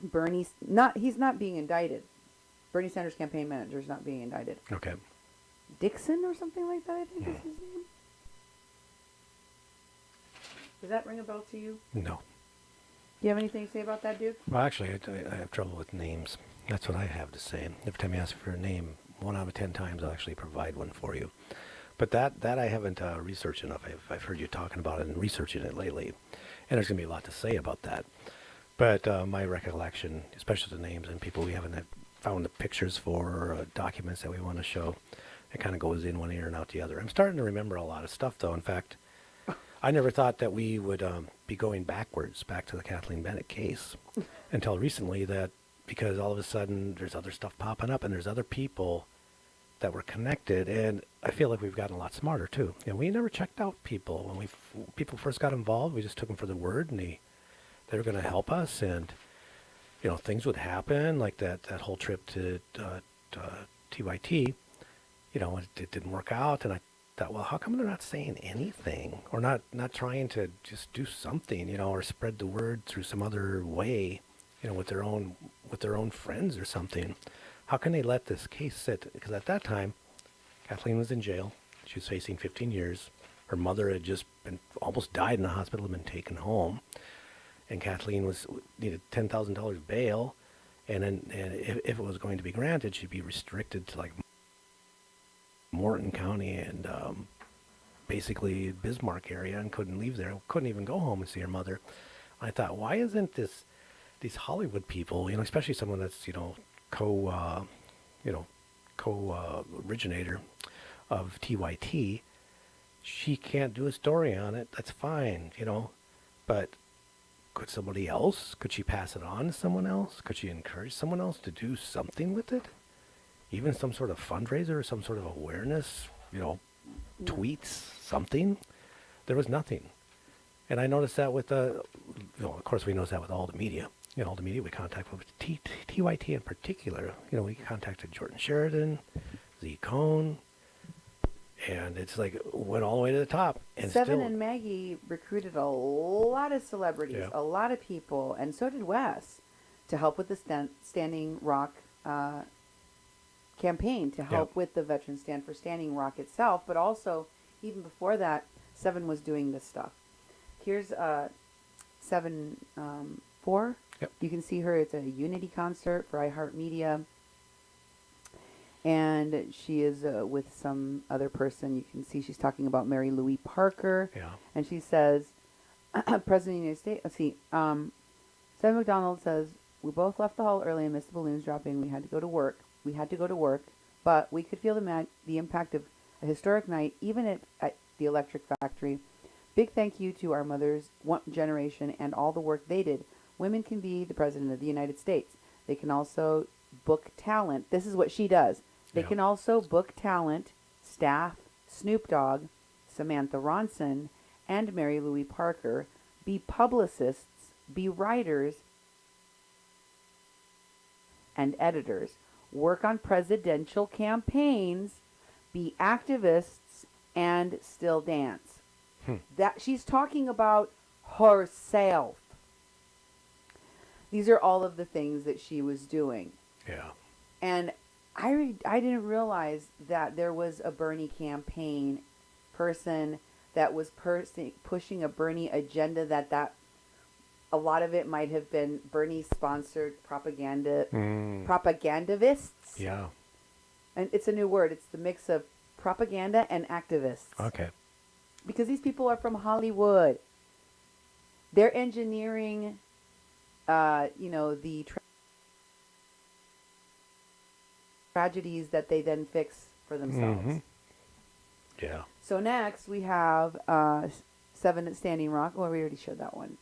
he's not being indicted. Bernie Sanders' campaign manager is not being indicted. Okay. Dixon or something like that, I think is his name. Does that ring a bell to you? No. Do you have anything to say about that, Duke? Well, actually, I have trouble with names. That's what I have to say. Every time you ask for a name, 1 out of 10 times I'll actually provide one for you. But that I haven't researched enough. I've heard you talking about it and researching it lately. And there's going to be a lot to say about that. But my recollection, especially the names and people we haven't found the pictures for or documents that we want to show, it kind of goes in one ear and out the other. I'm starting to remember a lot of stuff, though. In fact, I never thought that we would be going back to the Kathleen Bennett case until recently, that because all of a sudden there's other stuff popping up and there's other people that were connected, and I feel like we've gotten a lot smarter too. And we never checked out people when people first got involved. We just took them for their word, and they were going to help us, and things would happen like that whole trip to TYT. It didn't work out, and I thought, well, how come they're not saying anything, or not trying to just do something, or spread the word through some other way, with their own friends or something? How can they let this case sit? Because at that time, Kathleen was in jail. She was facing 15 years. Her mother had just almost died in the hospital and been taken home. And Kathleen needed $10,000 bail. And if it was going to be granted, she'd be restricted to like Morton County and basically Bismarck area, and couldn't leave there. Couldn't even go home and see her mother. I thought, why isn't these Hollywood people, especially someone that's, co-originator of TYT, she can't do a story on it. That's fine, but could somebody else? Could she pass it on to someone else? Could she encourage someone else to do something with it? Even some sort of fundraiser or some sort of awareness, tweets, something. There was nothing. And I noticed that with of course, we notice that with all the media. All the media we contact with TYT in particular. We contacted Jordan Sheridan, Z Cone, and it's like went all the way to the top. And Seven still, and Maggie recruited a lot of celebrities, Yeah. a lot of people, and so did Wes, to help with the Standing Rock campaign, to help with the Veterans Stand for Standing Rock itself. But also, even before that, Seven was doing this stuff. Here's 7-4. Yep. You can see her. It's a Unity concert for iHeartMedia. And she is with some other person. You can see she's talking about Mary Louise Parker. Yeah. And she says, President of the United States. Let's see. Seven McDonald says, we both left the hall early and missed the balloons dropping. We had to go to work. But we could feel the impact of a historic night, even at the Electric Factory. Big thank you to our mothers, one generation, and all the work they did. Women can be the President of the United States. They can also book talent. This is what she does. They Yeah. can also book talent, staff, Snoop Dogg, Samantha Ronson, and Mary Louise Parker, be publicists, be writers and editors, work on presidential campaigns, be activists, and still dance. That she's talking about herself. These are all of the things that she was doing. Yeah. And I didn't realize that there was a Bernie campaign person that was pushing a Bernie agenda, that a lot of it might have been Bernie-sponsored propagandivists. Yeah. And it's a new word. It's the mix of propaganda and activists. Okay. Because these people are from Hollywood. They're engineering, the tragedies that they then fix for themselves. Mhm. Yeah. So next we have Seven at Standing Rock. Well, we already showed that one.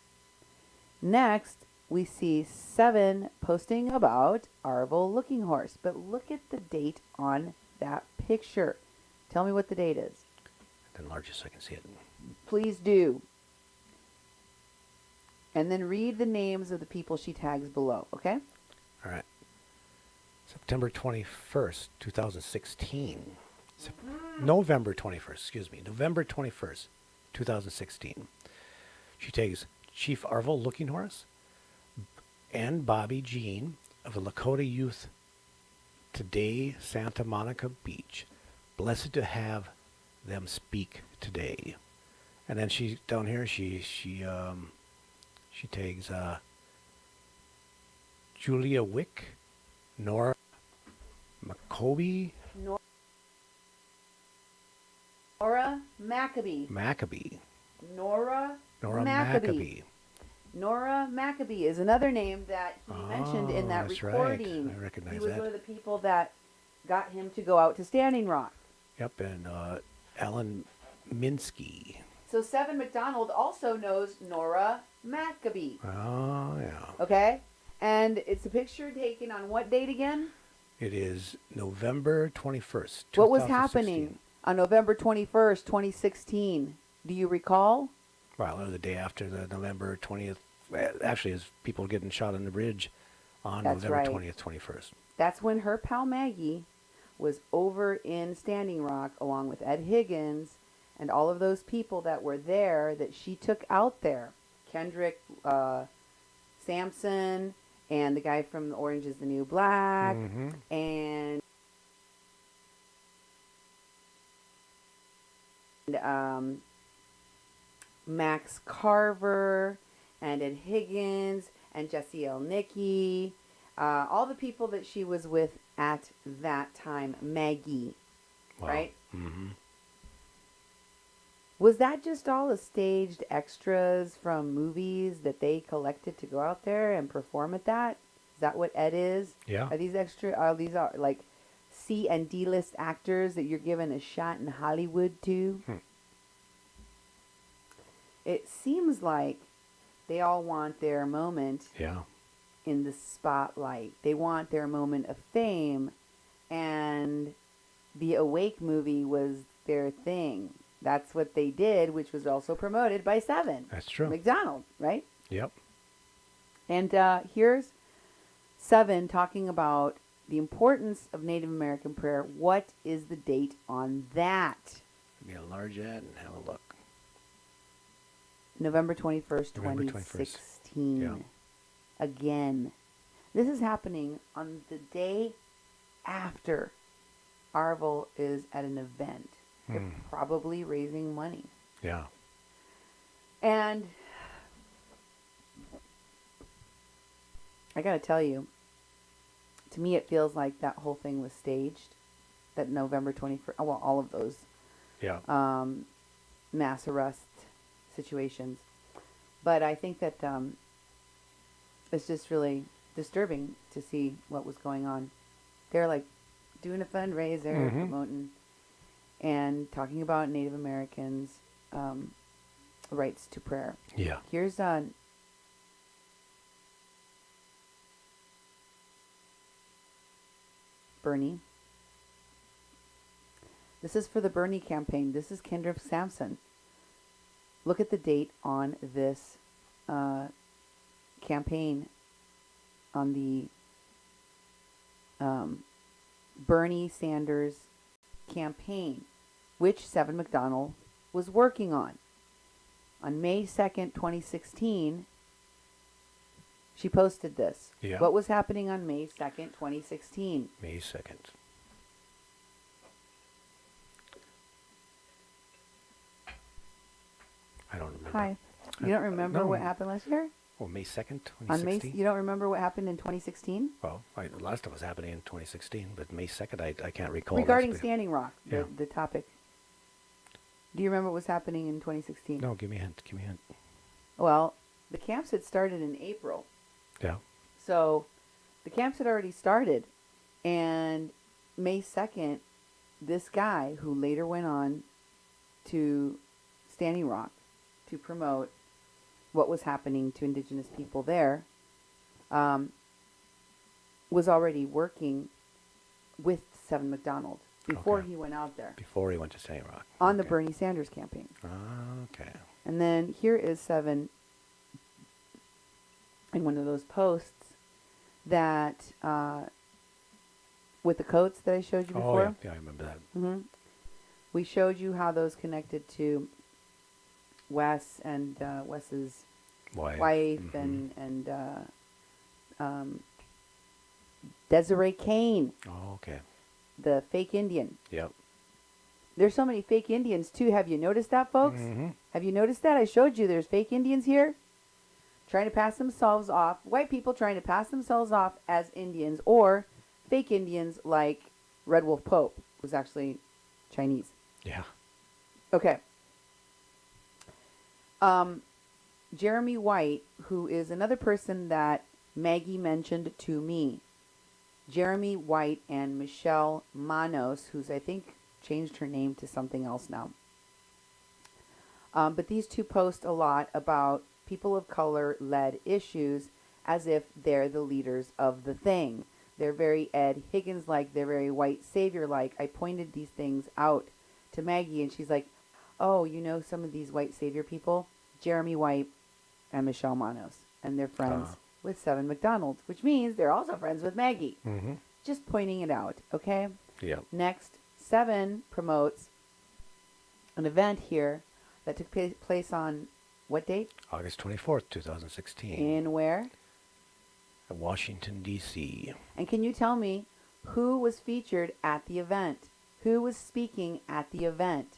Next, we see Seven posting about Arvel Looking Horse. But look at the date on that picture. Tell me what the date is. Enlarge it so I can see it. Please do. And then read the names of the people she tags below, okay? All right. September 21st, 2016. November 21st, excuse me. November 21st, 2016. She tags Chief Arvel Looking Horse and Bobby Jean of the Lakota Youth Today, Santa Monica Beach. Blessed to have them speak today. And then she down here she tags Julia Wick, Nora Maccabee. Nora Maccabee. Nora Maccabee. Nora Maccabee is another name that he mentioned in that that's recording. right. I recognize he was that. one of the people that got him to go out to Standing Rock. Yep, and Alan Minsky. So Seven McDonald also knows Nora Maccabee. Oh, yeah. Okay? And it's a picture taken on what date again? It is November 21st, 2016. What was happening on November 21st, 2016? Do you recall? Well, it was the day after the November 20th. Actually, as people getting shot on the bridge on That's November right. 20th, 21st. That's when her pal Maggie was over in Standing Rock along with Ed Higgins and all of those people that were there that she took out there. Kendrick Sampson and the guy from Orange is the New Black and Max Carver and Ed Higgins and Jesse L. Nicky, all the people that she was with at that time. Maggie, Wow. right? Mm-hmm. Was that just all the staged extras from movies that they collected to go out there and perform at that? Is that what Ed is? Yeah. Are these these are like C and D list actors that you're given a shot in Hollywood to? It seems like they all want their moment Yeah. in the spotlight. They want their moment of fame, and the Awake movie was their thing. That's what they did, which was also promoted by Seven. That's true. McDonald, right? Yep. And here's 7 talking about the importance of Native American prayer. What is the date on that? Give me a large ad and have a look. November 21st, November 21st. 2016. Yeah. Again. This is happening on the day after Arvel is at an event. They're probably raising money. Yeah. And I got to tell you, to me it feels like that whole thing was staged. That November 21st, well, all of those Yeah. mass arrest situations. But I think that it's just really disturbing to see what was going on. They're like doing a fundraiser, promoting and talking about Native Americans' rights to prayer. Yeah. Here's Bernie. This is for the Bernie campaign. This is Kendra Sampson. Look at the date on this campaign, on the Bernie Sanders campaign, which Seven McDonald was working on. On May 2nd, 2016, she posted this. Yeah. What was happening on May 2nd, 2016? May 2nd. I don't remember. Hi. You don't remember no. what happened last year? Oh, May 2nd, On May, 2016? you don't remember what happened in 2016? Well, a lot of stuff was happening in 2016, but May 2nd, I can't recall. Regarding That's- Standing Rock, Yeah. the topic. Do you remember what was happening in 2016? No, give me a hint. Give me a hint. Well, the camps had started in April. Yeah. So the camps had already started. And May 2nd, this guy who later went on to Standing Rock to promote what was happening to indigenous people there, was already working with Seven McDonald before Okay. he went out there Before he went to Standing Rock. on the Okay. Bernie Sanders campaign. Okay. And then here is Seven in one of those posts that, with the coats that I showed you Oh, before. yeah. Yeah, I remember that. Hmm. We showed you how those connected to Wes and Wes's wife Mhm. and Desiree Kane, Oh, okay. the fake Indian. Yep. There's so many fake Indians too. Have you noticed that, folks? Have you noticed that? I showed you there's fake Indians here trying to pass themselves off, white people trying to pass themselves off as Indians, or fake Indians like Red Wolf Pope, who's actually Chinese. Yeah. Okay. Jeremy White, who is another person that Maggie mentioned to me. Jeremy White and Michelle Manos, who's I think changed her name to something else now. But these two post a lot about people of color led issues as if they're the leaders of the thing. They're very Ed Higgins like, they're very white savior like. I pointed these things out to Maggie and she's like, oh, you know some of these white savior people? Jeremy White and Michelle Manos. And they're friends with Seven McDonald, which means they're also friends with Maggie. Mm-hmm. Just pointing it out, okay? Yep. Next, Seven promotes an event here that took place on what date? August 24th, 2016. In where? At Washington, D.C. And can you tell me who was featured at the event? Who was speaking at the event?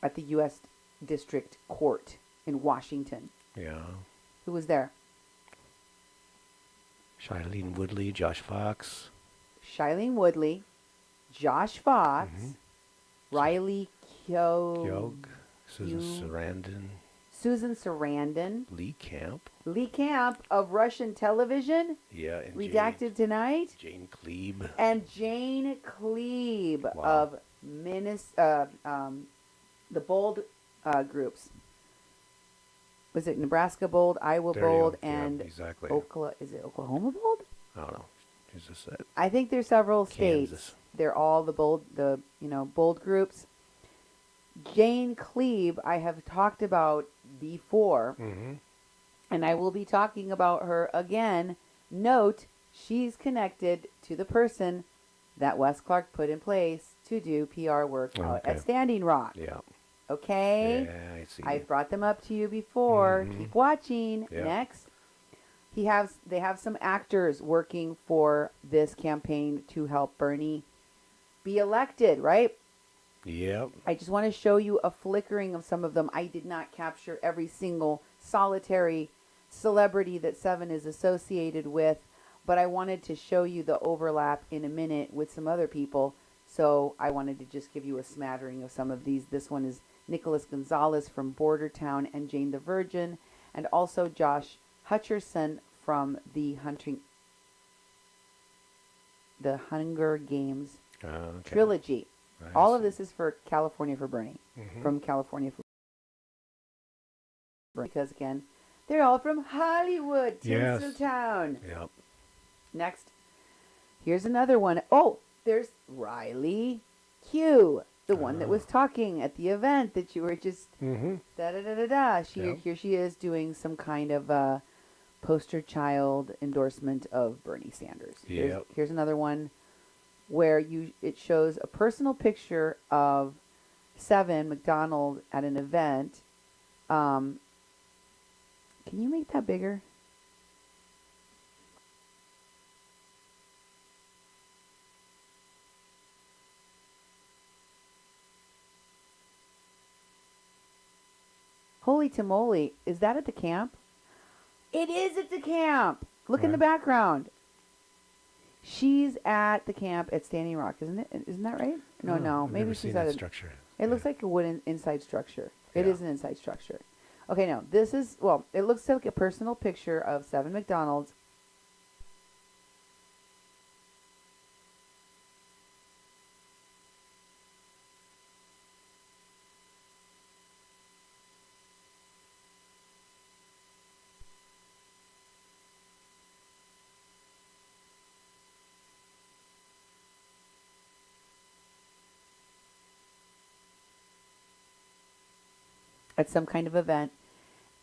At the U.S. District Court in Washington. Yeah. Who was there? Shailene Woodley, Josh Fox. Shailene Woodley, Josh Fox, Riley Kyog. Susan Kyo- Sarandon. Susan Sarandon, Lee Camp. Lee Camp of Russian television, Yeah. And redacted tonight, Jane Klebe. and Jane Klebe Wow. of the Bold groups. Was it Nebraska Bold, Iowa There you Bold, go. Yeah, and exactly. Is it Oklahoma Bold? I don't know. She's just that. I think there's several states. Kansas. They're all the bold groups. Jane Klebe, I have talked about before. Mm-hmm. And I will be talking about her again. Note, she's connected to the person that Wes Clark put in place to do PR work out Okay. at Standing Rock. Yeah. Okay? Yeah, I see. I've brought them up to you before. Mhm. Keep watching. Yep. Next. They have some actors working for this campaign to help Bernie be elected, right? Yep. I just want to show you a flickering of some of them. I did not capture every single solitary celebrity that Seven is associated with, but I wanted to show you the overlap in a minute with some other people. So I wanted to just give you a smattering of some of these. This one is Nicholas Gonzalez from Border Town and Jane the Virgin, and also Josh Hutcherson from the Hunger Games Okay. trilogy. I All of see. this is for California for Bernie. Mhm. From California for Bernie. Because, again, they're all from Hollywood, Yes. Tinseltown. Yep. Next, here's another one. Oh, there's Riley Q, the one that was talking at the event that you were just Mm-hmm. da-da-da-da-da. Yep. Here she is doing some kind of poster child endorsement of Bernie Sanders. Yep. Here's another one where it shows a personal picture of Seven McDonald at an event. Can you make that bigger? Holy tamale, is that at the camp? It is at the camp. Look in the Right. background. She's at the camp at Standing Rock, isn't it? Isn't that right? No, Oh, I've maybe never she's seen at that a. structure. It looks like a wooden inside structure. It Yeah. is an inside structure. Okay, no, this is, well, it looks like a personal picture of Seven McDonald's. At some kind of event,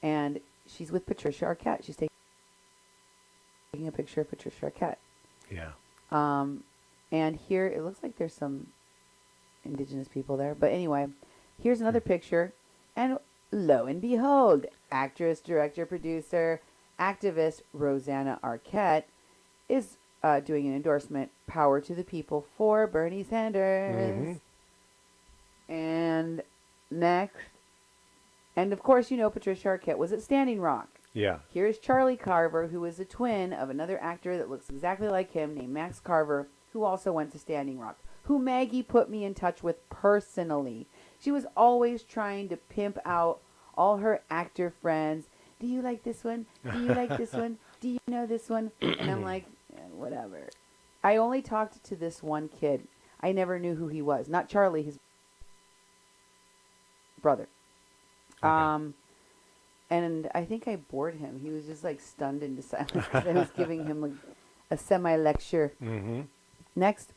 and she's with Patricia Arquette. She's taking a picture of Patricia Arquette. Yeah. And here it looks like there's some indigenous people there. But anyway, here's another picture, and lo and behold, actress, director, producer, activist Rosanna Arquette is doing an endorsement, Power to the People for Bernie Sanders. Mhm. And next, and of course, you know Patricia Arquette was at Standing Rock. Yeah. Here's Charlie Carver, who is a twin of another actor that looks exactly like him, named Max Carver, who also went to Standing Rock, who Maggie put me in touch with personally. She was always trying to pimp out all her actor friends. Do you like this one? Do you like this one? Do you know this one? And I'm like, whatever. I only talked to this one kid. I never knew who he was. Not Charlie, his brother. Okay. And I think I bored him. He was just like stunned into silence because I was giving him like a semi-lecture. Mm-hmm. Next.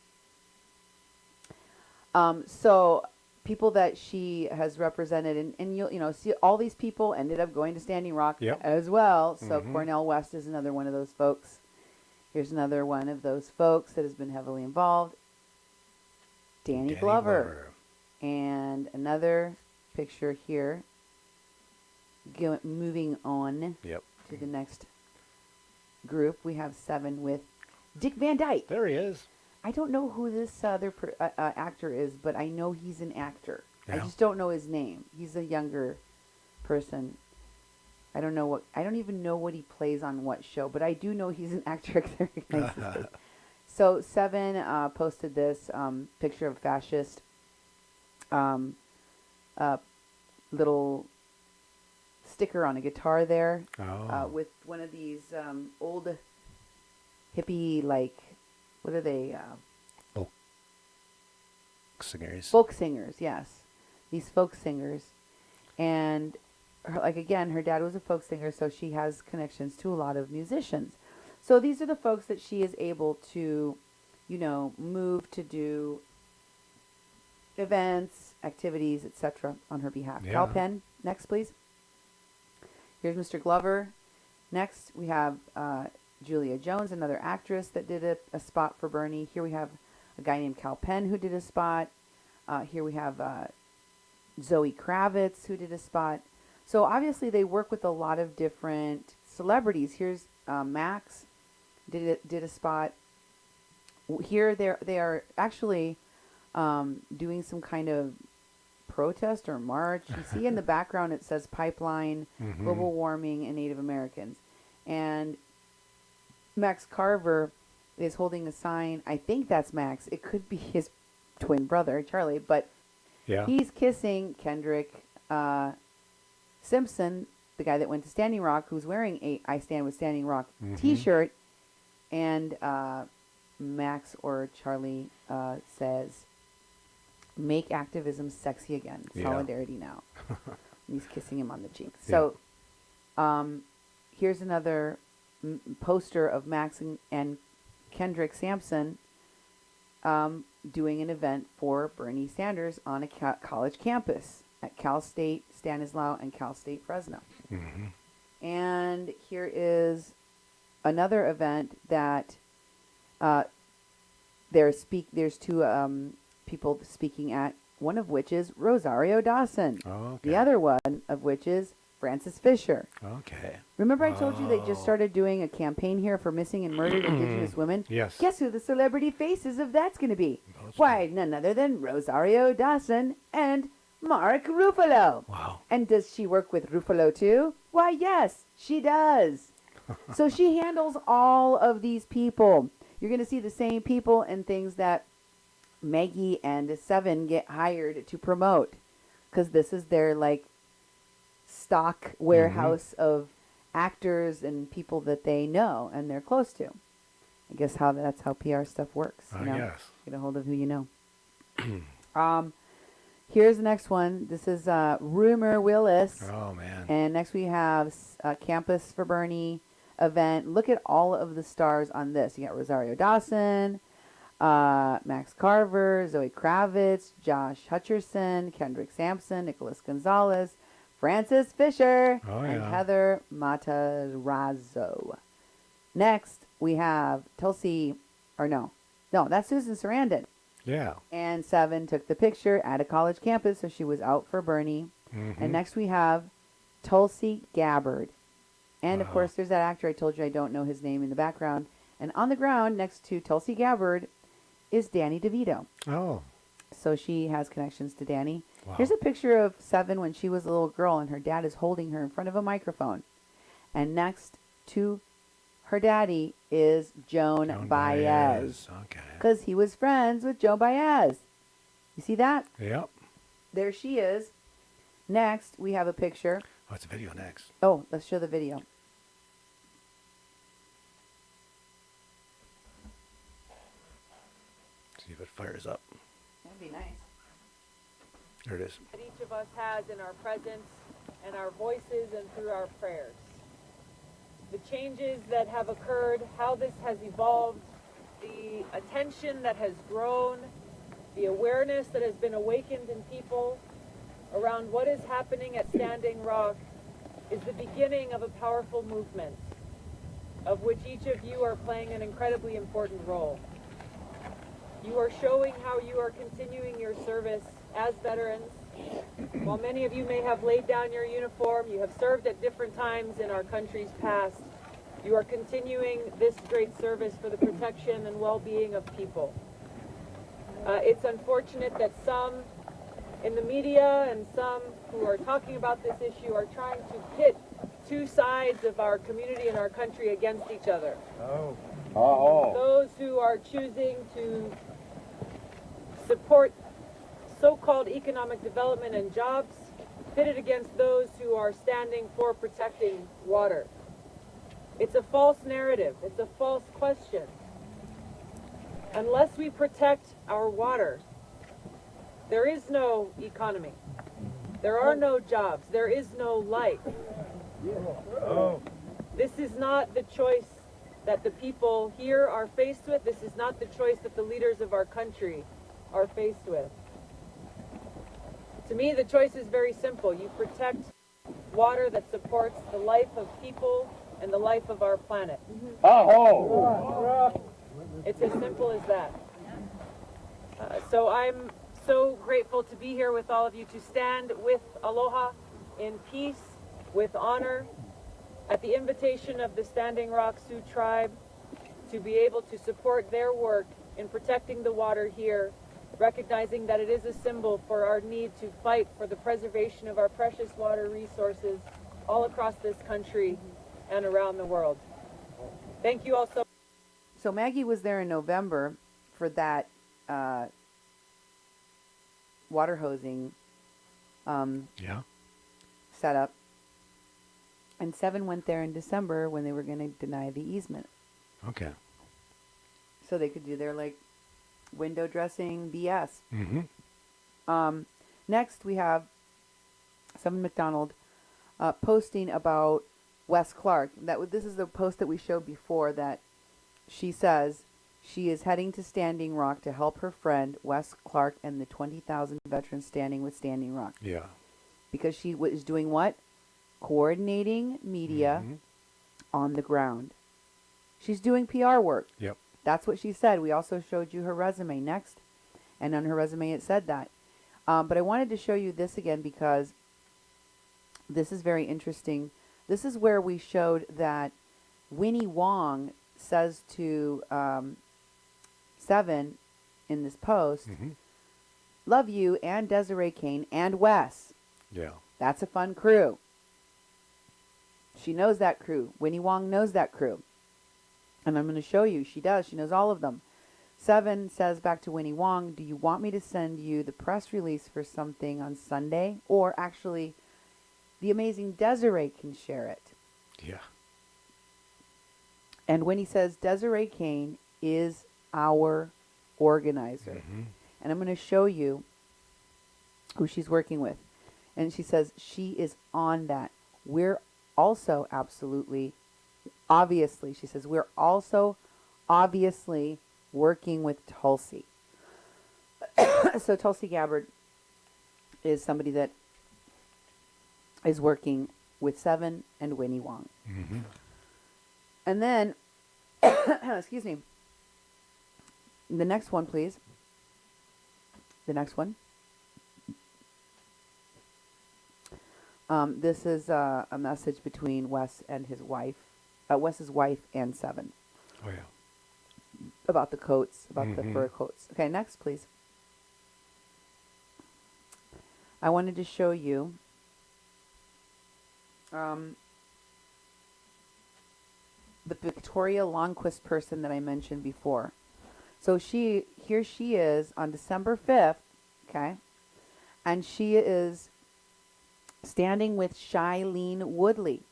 So people that she has represented, and you'll, see all these people ended up going to Standing Rock Yep. as well. So Mhm. Cornell West is another one of those folks. Here's another one of those folks that has been heavily involved. Danny Glover. And another picture here. Moving on Yep. to the next group, we have Seven with Dick Van Dyke. There he is. I don't know who this other actor is, but I know he's an actor. I Yeah. just don't know his name. He's a younger person. I don't even know what he plays on what show, but I do know he's an actor. I recognize his face. So Seven posted this picture of fascist little sticker on a guitar there Oh. with one of these old hippie, like, what are they? Singers. Folk singers, yes. These folk singers. And, her dad was a folk singer, so she has connections to a lot of musicians. So these are the folks that she is able to, move to do events, activities, etc. on her behalf. Yeah. Cal Penn, next, please. Here's Mr. Glover. Next, we have Julia Jones, another actress that did a spot for Bernie. Here we have a guy named Cal Penn who did a spot. Here we have Zoe Kravitz who did a spot. So obviously they work with a lot of different celebrities. Here's Max did a spot. Here they are actually doing some kind of protest or march. You see in the background it says pipeline, global warming, and Native Americans. And Max Carver is holding a sign. I think that's Max. It could be his twin brother, Charlie, but he's kissing Kendrick Simpson, the guy that went to Standing Rock, who's wearing a I Stand with Standing Rock t-shirt. And Max or Charlie says, make activism sexy again. Solidarity now. And he's kissing him on the cheek. So here's another poster of Max and Kendrick Sampson doing an event for Bernie Sanders on a college campus at Cal State Stanislaus and Cal State Fresno. And here is another event that there's two people speaking at, one of which is Rosario Dawson. The other one of which is Frances Fisher. Remember I told you they just started doing a campaign here for missing and murdered Indigenous women? Yes. Guess who the celebrity faces of that's going to be? Why, none other than Rosario Dawson and Mark Ruffalo. Wow. And does she work with Ruffalo too? Why, yes, she does. So she handles all of these people. You're going to see the same people and things that Maggie and Seven get hired to promote, because this is their like stock warehouse of actors and people that they know and they're close to. I guess that's how PR stuff works. You know? Yes. Get a hold of who you know. Here's the next one. This is Rumor Willis. Oh, man. And next we have Campus for Bernie event. Look at all of the stars on this. You got Rosario Dawson, Max Carver, Zoe Kravitz, Josh Hutcherson, Kendrick Sampson, Nicholas Gonzalez, Frances Fisher, and Heather Matarazzo. Next, we have Tulsi, that's Susan Sarandon. Yeah. And Seven took the picture at a college campus, so she was out for Bernie. And next we have Tulsi Gabbard. And, of course, there's that actor I told you I don't know his name in the background. And on the ground next to Tulsi Gabbard is Danny DeVito. Oh. So she has connections to Danny. Wow. Here's a picture of Seven when she was a little girl, and her dad is holding her in front of a microphone. And next to her daddy is Joan Baez. Okay. Because he was friends with Joan Baez. You see that? Yep. There she is. Next, we have a picture. Oh, it's a video next. Oh, let's show the video. See if it fires up. That'd be nice. There it is. That each of us has in our presence and our voices and through our prayers. The changes that have occurred, how this has evolved, the attention that has grown, the awareness that has been awakened in people around what is happening at Standing Rock is the beginning of a powerful movement, of which each of you are playing an incredibly important role. You are showing how you are continuing your service as veterans. While many of you may have laid down your uniform, you have served at different times in our country's past, you are continuing this great service for the protection and well-being of people. It's unfortunate that some in the media and some who are talking about this issue are trying to pit two sides of our community and our country against each other. Those who are choosing to support so-called economic development and jobs pitted against those who are standing for protecting water. It's a false narrative. It's a false question. Unless we protect our water, there is no economy. There are no jobs. There is no life. This is not the choice that the people here are faced with. This is not the choice that the leaders of our country are faced with. To me, the choice is very simple. You protect water that supports the life of people and the life of our planet. It's as simple as that. So I'm so grateful to be here with all of you, to stand with Aloha in peace, with honor, at the invitation of the Standing Rock Sioux tribe, to be able to support their work in protecting the water here, recognizing that it is a symbol for our need to fight for the preservation of our precious water resources all across this country and around the world. Thank you all so much. So Maggie was there in November for that water hosing Yeah. setup. And Seven went there in December when they were going to deny the easement. Okay. So they could do their, like, window dressing BS. Mm-hmm. Next, we have Seven McDonald posting about Wes Clark. This is the post that we showed before, that she says she is heading to Standing Rock to help her friend Wes Clark and the 20,000 veterans standing with Standing Rock. Yeah. Because she is doing what? Coordinating media on the ground. She's doing PR work. Yep. That's what she said. We also showed you her resume next. And on her resume it said that. But I wanted to show you this again because this is very interesting. This is where we showed that Winnie Wong says to Seven in this post, love you and Desiree Kane and Wes. Yeah. That's a fun crew. She knows that crew. Winnie Wong knows that crew. And I'm going to show you. She does. She knows all of them. Seven says back to Winnie Wong, do you want me to send you the press release for something on Sunday? Or actually, the amazing Desiree can share it. Yeah. And Winnie says, Desiree Kane is our organizer. And I'm going to show you who she's working with. And she says she is on that. We're also absolutely, obviously, she says, we're also obviously working with Tulsi. So Tulsi Gabbard is somebody that is working with Seven and Winnie Wong. And then, excuse me, the next one, please. The next one. This is a message between Wes and his wife, Wes's wife and Seven. Oh, yeah. About the coats, about the fur coats. Okay, next, please. I wanted to show you the Victoria Longquist person that I mentioned before. So here she is on December 5th, okay? And she is standing with Shailene Woodley.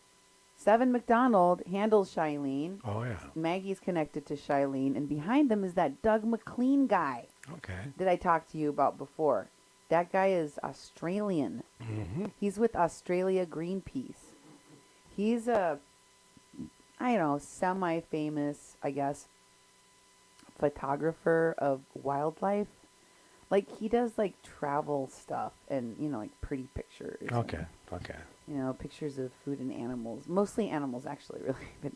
Seven McDonald handles Shailene. Oh, yeah. Maggie's connected to Shailene. And behind them is that Doug McLean guy Okay. that I talked to you about before. That guy is Australian. He's with Australia Greenpeace. He's a, I don't know, semi-famous, I guess, photographer of wildlife. Like, he does, like, travel stuff and, you know, like, pretty pictures. Okay. And, Okay. you know, pictures of food and animals. Mostly animals, actually, really. But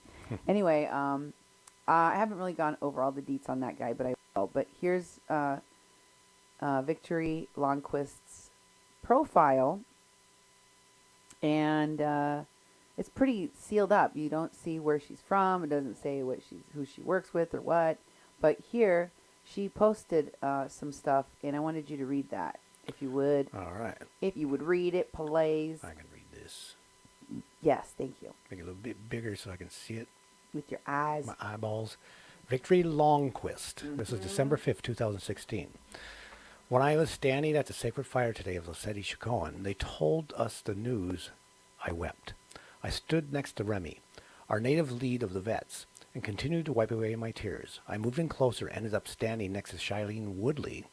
anyway, I haven't really gone over all the deets on that guy, but I will. But here's Victory Longquist's profile. And it's pretty sealed up. You don't see where she's from. It doesn't say who she works with or what. But here, she posted some stuff, and I wanted you to read that, if you would. All right. If you would read it, please. I can read this. Yes, thank you. Make it a little bit bigger so I can see it. With your eyes. My eyeballs. Victory Longquist. This is December 5th, 2016. When I was standing at the sacred fire today of Lesedi Shikoan, they told us the news. I wept. I stood next to Remy, our native lead of the vets, and continued to wipe away my tears. I moved in closer, ended up standing next to Shailene Woodley.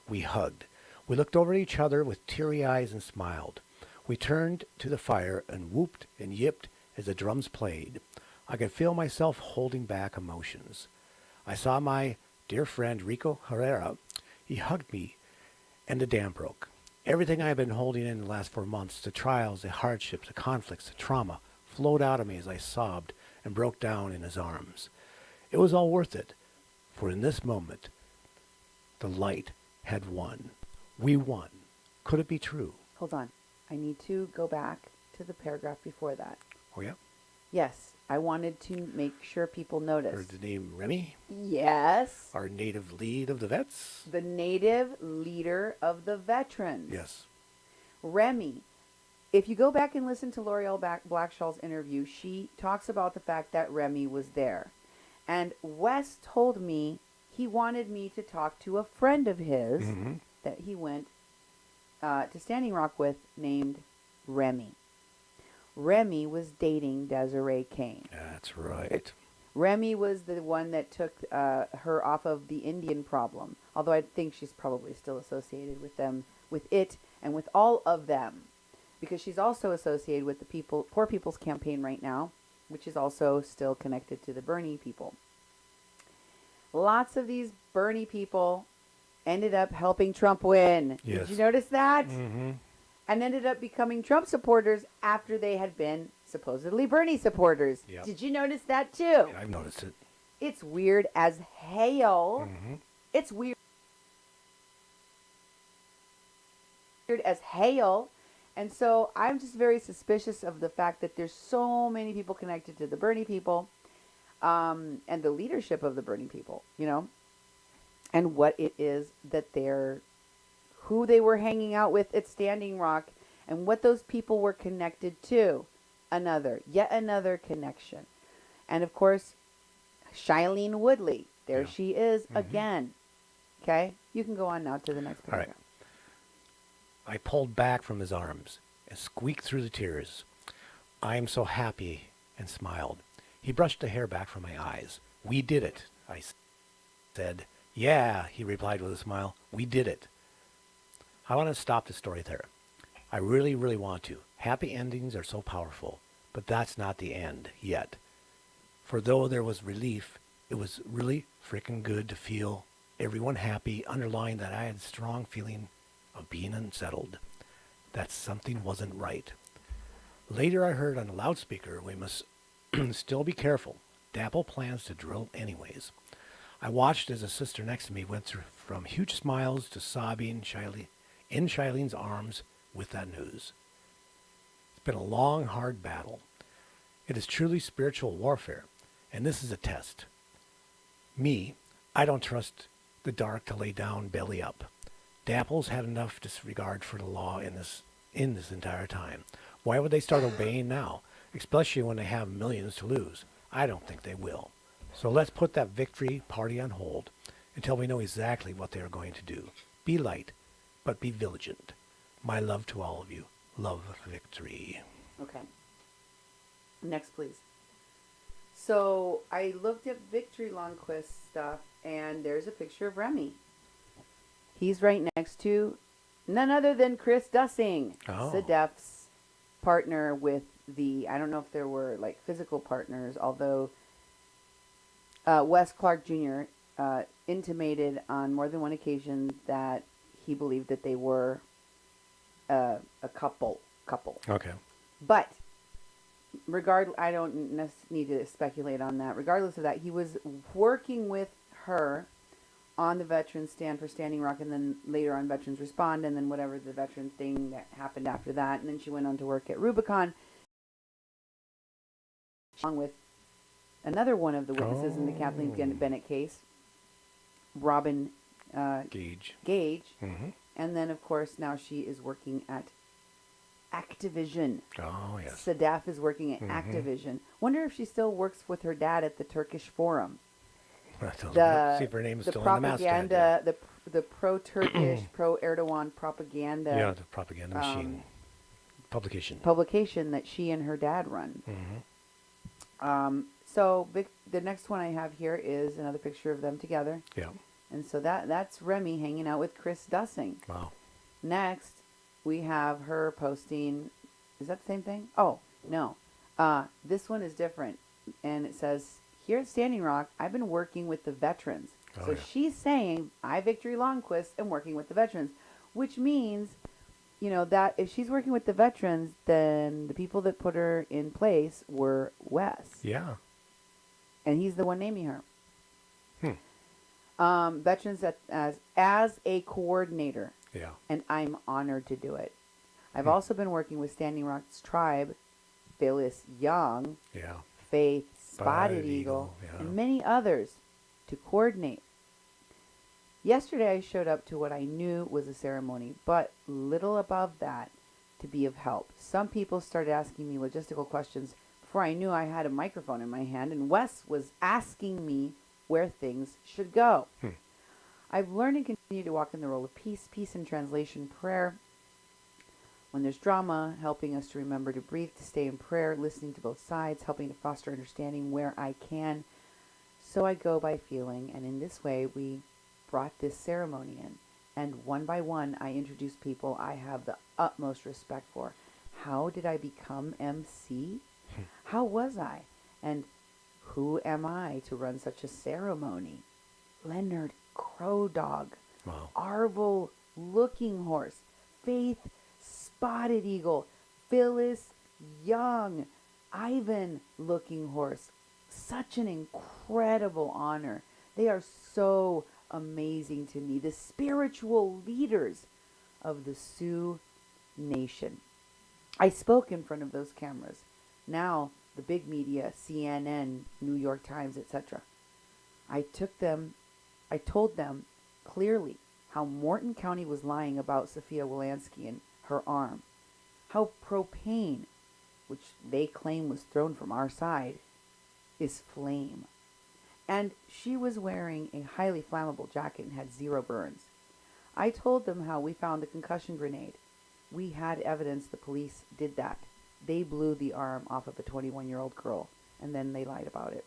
We hugged. We looked over at each other with teary eyes and smiled. We turned to the fire and whooped and yipped as the drums played. I could feel myself holding back emotions. I saw my dear friend Rico Herrera. He hugged me, and the dam broke. Everything I had been holding in the last 4 months, the trials, the hardships, the conflicts, the trauma, flowed out of me as I sobbed and broke down in his arms. It was all worth it, for in this moment, the light had won. We won. Could it be true? Hold on. I need to go back to the paragraph before that. Oh, yeah? Yes, I wanted to make sure people noticed. Heard the name Remy, Yes. our native lead of the vets? The native leader of the veterans. Yes. Remy. If you go back and listen to L'Oreal Blackshaw's interview, she talks about the fact that Remy was there. And Wes told me he wanted me to talk to a friend of his that he went to Standing Rock with named Remy. Remy was dating Desiree Kane. That's right. Remy was the one that took her off of the Indian problem, although I think she's probably still associated with them, with it, and with all of them, because she's also associated with the Poor People's Campaign right now, which is also still connected to the Bernie people. Lots of these Bernie people ended up helping Trump win. Yes. Did you notice that? Mm-hmm. And ended up becoming Trump supporters after they had been supposedly Bernie supporters. Yep. Did you notice that too? Yeah, I've noticed it. It's weird as hell. It's weird as hell. And so I'm just very suspicious of the fact that there's so many people connected to the Bernie people, and the leadership of the Bernie people, you know, and what it is that who they were hanging out with at Standing Rock, and what those people were connected to. Yet another connection. And of course, Shailene Woodley. There she is again. Okay? You can go on now to the next paragraph. All right. I pulled back from his arms and squeaked through the tears. I am so happy, and smiled. He brushed the hair back from my eyes. We did it, I said. Yeah, he replied with a smile. We did it. I want to stop the story there. I really, really want to. Happy endings are so powerful, but that's not the end yet. For though there was relief, it was really freaking good to feel everyone happy, underlying that I had a strong feeling of being unsettled, that something wasn't right. Later I heard on a loudspeaker, we must still be careful. Dapple plans to drill anyways. I watched as a sister next to me went through from huge smiles to sobbing in Shailene's arms with that news. It's been a long, hard battle. It is truly spiritual warfare, and this is a test. Me, I don't trust the dark to lay down belly up. Dapple's had enough disregard for the law in this entire time. Why would they start obeying now, especially when they have millions to lose? I don't think they will. So let's put that victory party on hold until we know exactly what they are going to do. Be light, but be vigilant. My love to all of you. Love victory. Okay. Next, please. So I looked at Victory Lundquist stuff, and there's a picture of Remy. He's right next to none other than Chris Dussing, Sedef's partner with I don't know if there were like physical partners, although Wes Clark Jr. Intimated on more than one occasion that he believed that they were a couple. Okay. But I don't need to speculate on that. Regardless of that, he was working with her on the Veterans Stand for Standing Rock, and then later on Veterans Respond, and then whatever the veteran thing that happened after that. And then she went on to work at Rubicon, along with another one of the witnesses in the Kathleen Bennett case, Robin Gage. Mm-hmm. And then, of course, now she is working at Activision. Oh, yes. Sedef is working at Activision. Wonder if she still works with her dad at the Turkish Forum. See if her name is still in the masthead. The pro-Turkish, pro-Erdogan propaganda. Yeah, the propaganda machine. Publication that she and her dad run. So the next one I have here is another picture of them together. Yeah. And so that's Remy hanging out with Chris Dussing. Wow. Next, we have her posting. Is that the same thing? Oh, no. This one is different. And it says, here at Standing Rock, I've been working with the veterans. So she's saying, I, Victory Lundquist, am working with the veterans, which means that if she's working with the veterans, then the people that put her in place were Wes, Yeah. and he's the one naming her. Hmm. Veterans as a coordinator, Yeah. and I'm honored to do it. I've Hmm. also been working with Standing Rock's tribe, Phyllis Young, Yeah. Faith Spotted Spotted Eagle, Eagle, yeah. and many others to coordinate. Yesterday I showed up to what I knew was a ceremony, but little above that to be of help. Some people started asking me logistical questions before I knew I had a microphone in my hand, and Wes was asking me where things should go. Hmm. I've learned and continue to walk in the role of peace, peace in translation, prayer. When there's drama, helping us to remember to breathe, to stay in prayer, listening to both sides, helping to foster understanding where I can. So I go by feeling, and in this way we brought this ceremony in. And one by one, I introduce people I have the utmost respect for. How did I become MC? How was I? And who am I to run such a ceremony? Leonard Crow Dog, Wow. Arvel Looking Horse, Faith Spotted Eagle, Phyllis Young, Ivan Looking Horse. Such an incredible honor. They are so amazing to me. The spiritual leaders of the Sioux Nation. I spoke in front of those cameras. Now, the big media, CNN, New York Times, etc. I told them clearly how Morton County was lying about Sophia Wilansky and her arm. How propane, which they claim was thrown from our side, is flame. And she was wearing a highly flammable jacket and had 0 burns. I told them how we found the concussion grenade. We had evidence the police did that. They blew the arm off of a 21-year-old girl, and then they lied about it.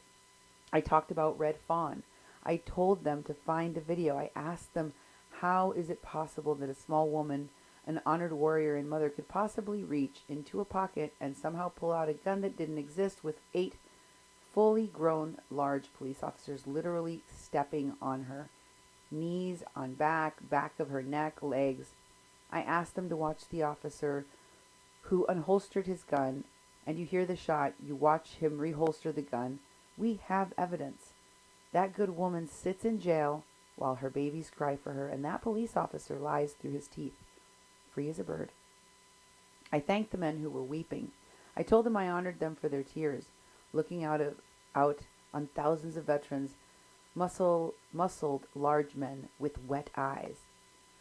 I talked about Red Fawn. I told them to find a video. I asked them, how is it possible that a small woman, an honored warrior and mother, could possibly reach into a pocket and somehow pull out a gun that didn't exist with 8 fully grown large police officers literally stepping on her, knees on back of her neck, legs. I asked them to watch the officer who unholstered his gun, and you hear the shot, you watch him reholster the gun. We have evidence. That good woman sits in jail while her babies cry for her, and that police officer lies through his teeth, free as a bird. I thanked the men who were weeping. I told them I honored them for their tears, looking out on thousands of veterans, muscled large men with wet eyes.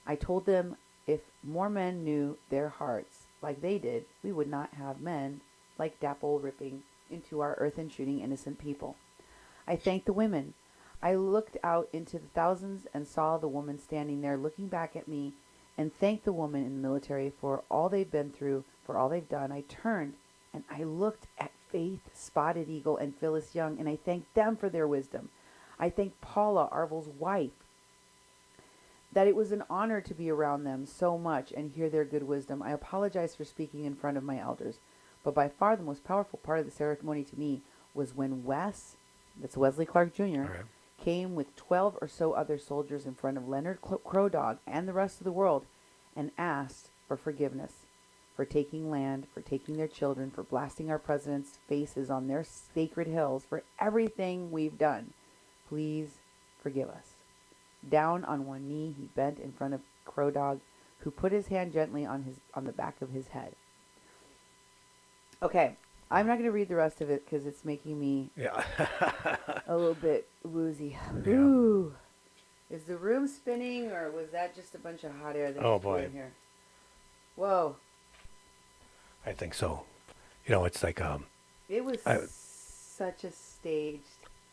I told them if more men knew their hearts like they did, we would not have men like Dapple ripping into our earth and shooting innocent people. I thanked the women. I looked out into the thousands and saw the woman standing there looking back at me, and thanked the woman in the military for all they've been through, for all they've done. I turned and I looked at Faith Spotted Eagle and Phyllis Young, and I thanked them for their wisdom. I thanked Paula, Arvel's wife, that it was an honor to be around them so much and hear their good wisdom. I apologize for speaking in front of my elders, but by far the most powerful part of the ceremony to me was when that's Wesley Clark Jr., Right. came with 12 or so other soldiers in front of Leonard Crow Dog and the rest of the world and asked for forgiveness for taking land, for taking their children, for blasting our president's faces on their sacred hills, for everything we've done. Please forgive us. Down on one knee, he bent in front of Crow Dog, who put his hand gently on the back of his head. Okay, I'm not going to read the rest of it because it's making me Yeah. a little bit woozy. Yeah. Ooh. Is the room spinning, or was that just a bunch of hot air that Oh, just blew boy. in here? Whoa. I think so. You know, it's like It was I- such a staged.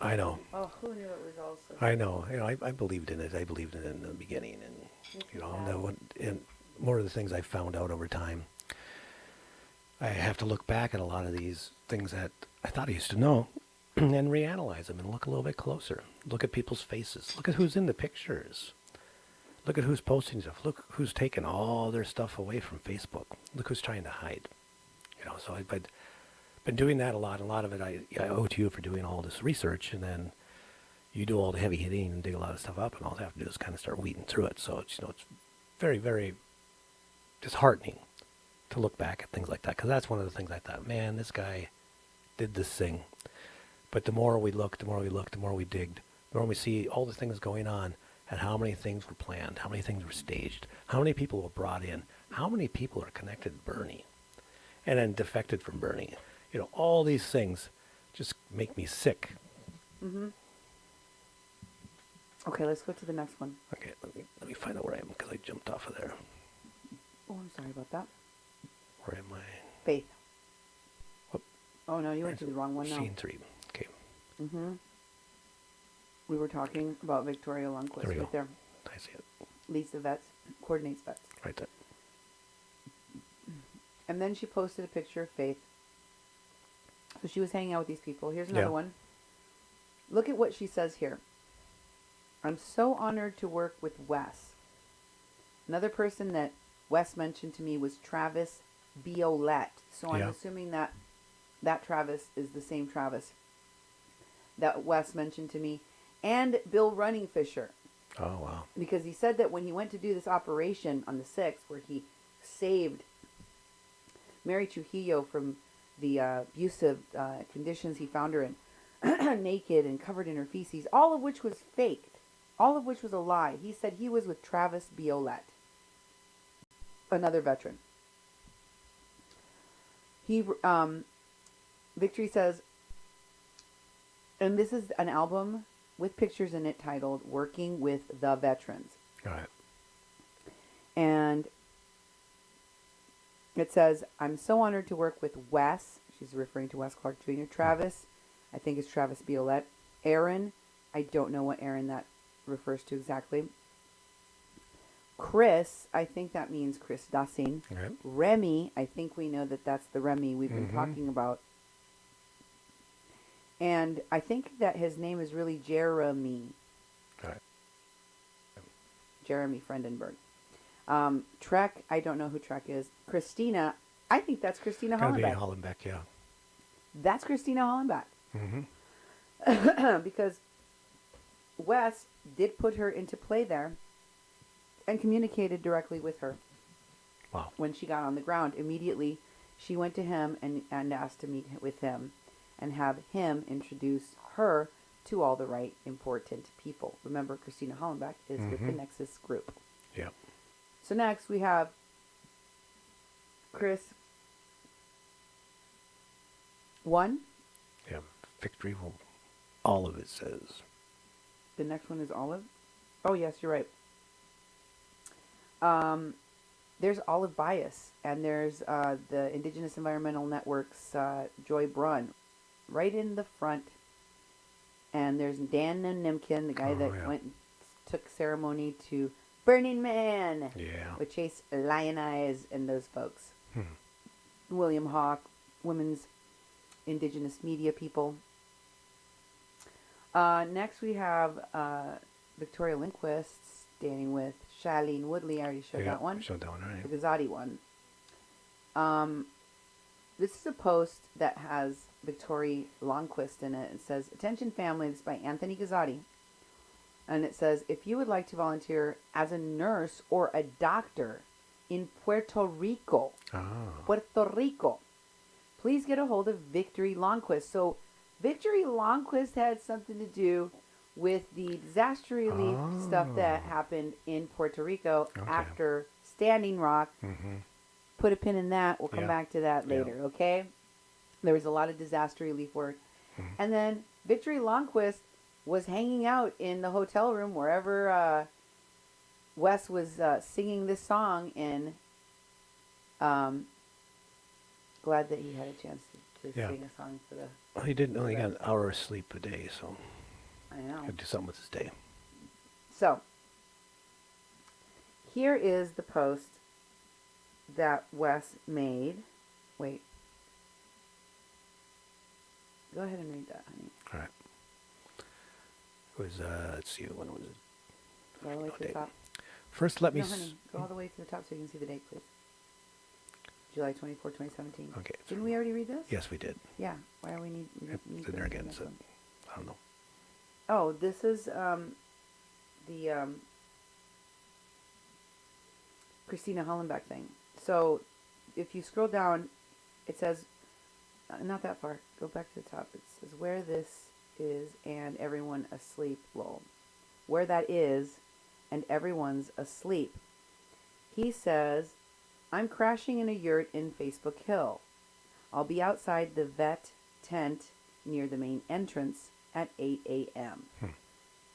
I know. Oh, who knew it was also? I know. You know, I believed in it. I believed in it in the beginning, and you know, and more of the things I found out over time. I have to look back at a lot of these things that I thought I used to know, and reanalyze them and look a little bit closer. Look at people's faces. Look at who's in the pictures. Look at who's posting stuff. Look who's taking all their stuff away from Facebook. Look who's trying to hide. You know, so I've been doing that a lot. A lot of it I owe to you for doing all this research, and then you do all the heavy hitting and dig a lot of stuff up, and all I have to do is kind of start weeding through it. So it's, you know, it's very, very disheartening to look back at things like that, because that's one of the things I thought, man, this guy did this thing. But the more we look, the more we look, the more we digged, the more we see all the things going on and how many things were planned, how many things were staged, how many people were brought in, how many people are connected to Bernie and then defected from Bernie. You know, all these things just make me sick. Mm-hmm. Okay, let's go to the next one. Okay, let me find out where I am, because I jumped off of there. Oh, I'm sorry about that. Where am I? Faith. Whoop. Oh, no, you went to the wrong one now. Scene 3. Okay. Mm-hmm. We were talking about Victoria Lundquist There we right go. there. I see it. Leads the vets, coordinates vets. Right there. And then she posted a picture of Faith. So she was hanging out with these people. Here's another Yeah. one. Look at what she says here. I'm so honored to work with Wes. Another person that Wes mentioned to me was Travis Biolette. So I'm Yeah. assuming that Travis is the same Travis that Wes mentioned to me. And Bill Runningfisher. Oh, wow. Because he said that when he went to do this operation on the 6th, where he saved Mary Trujillo from the abusive conditions he found her in, naked and covered in her feces, all of which was faked, all of which was a lie. He said he was with Travis Biolette, another veteran. Victory says, and this is an album with pictures in it titled Working with the Veterans. All right. And it says, I'm so honored to work with Wes. She's referring to Wes Clark Jr. Travis, I think it's Travis Biolette. Aaron, I don't know what Aaron that refers to exactly. Chris, I think that means Chris Dassing. All right. Remy, I think we know that that's the Remy we've been talking about. And I think that his name is really Jeremy. All right. Jeremy Frendenberg. Trek, I don't know who Trek is. Christina, I think that's Christina Gotta be Hollenbeck. Hollenbeck, yeah. That's Christina Hollenbeck. Mm-hmm. Because Wes did put her into play there and communicated directly with her. Wow. When she got on the ground. Immediately, she went to him and asked to meet with him and have him introduce her to all the right important people. Remember, Christina Hollenbeck is with the Nexus group. Yeah. So next we have Chris 1. Yeah. Victory will. All of it says. The next one is Olive. Oh, yes, you're right. There's Olive Bias, and there's the Indigenous Environmental Network's Joy Brunn right in the front. And there's Dan Nimkin, the guy that went and took ceremony to Burning Man Yeah. with Chase Lion Eyes and those folks. William Hawk, women's Indigenous media people. Next we have Victoria Lundquist standing with Shailene Woodley. I already showed that one. Showed that one, right. The Gazzotti one. This is a post that has Victoria Lundquist in it. It says, "Attention family, this is by Anthony Gazzotti." And it says, if you would like to volunteer as a nurse or a doctor in Puerto Rico, please get a hold of Victory Lundquist. So Victory Lundquist had something to do with the disaster relief stuff that happened in Puerto Rico after Standing Rock. Put a pin in that. We'll come back to that later, okay? There was a lot of disaster relief work. And then Victory Lundquist was hanging out in the hotel room wherever Wes was singing this song in. Glad that he had a chance to sing a song for the... Well, he didn't only got an hour of sleep a day, so I know. he had to do something with his day. So, here is the post that Wes made. Wait. Go ahead and read that, honey. All right. It was, let's see, when was it? Go all the way to the top. First, let me... No, honey. Go all the way to the top so you can see the date, please. July 24, 2017. Okay. Didn't we already read this? Yes, we did. Yeah. Why are we need It's in to there read again, this so one? I don't know. Oh, this is the Christina Hollenbeck thing. So if you scroll down, it says, not that far, go back to the top. It says, where this is and everyone asleep, lol. Where that is and everyone's asleep. He says, I'm crashing in a yurt in Facebook Hill. I'll be outside the vet tent near the main entrance at 8 a.m.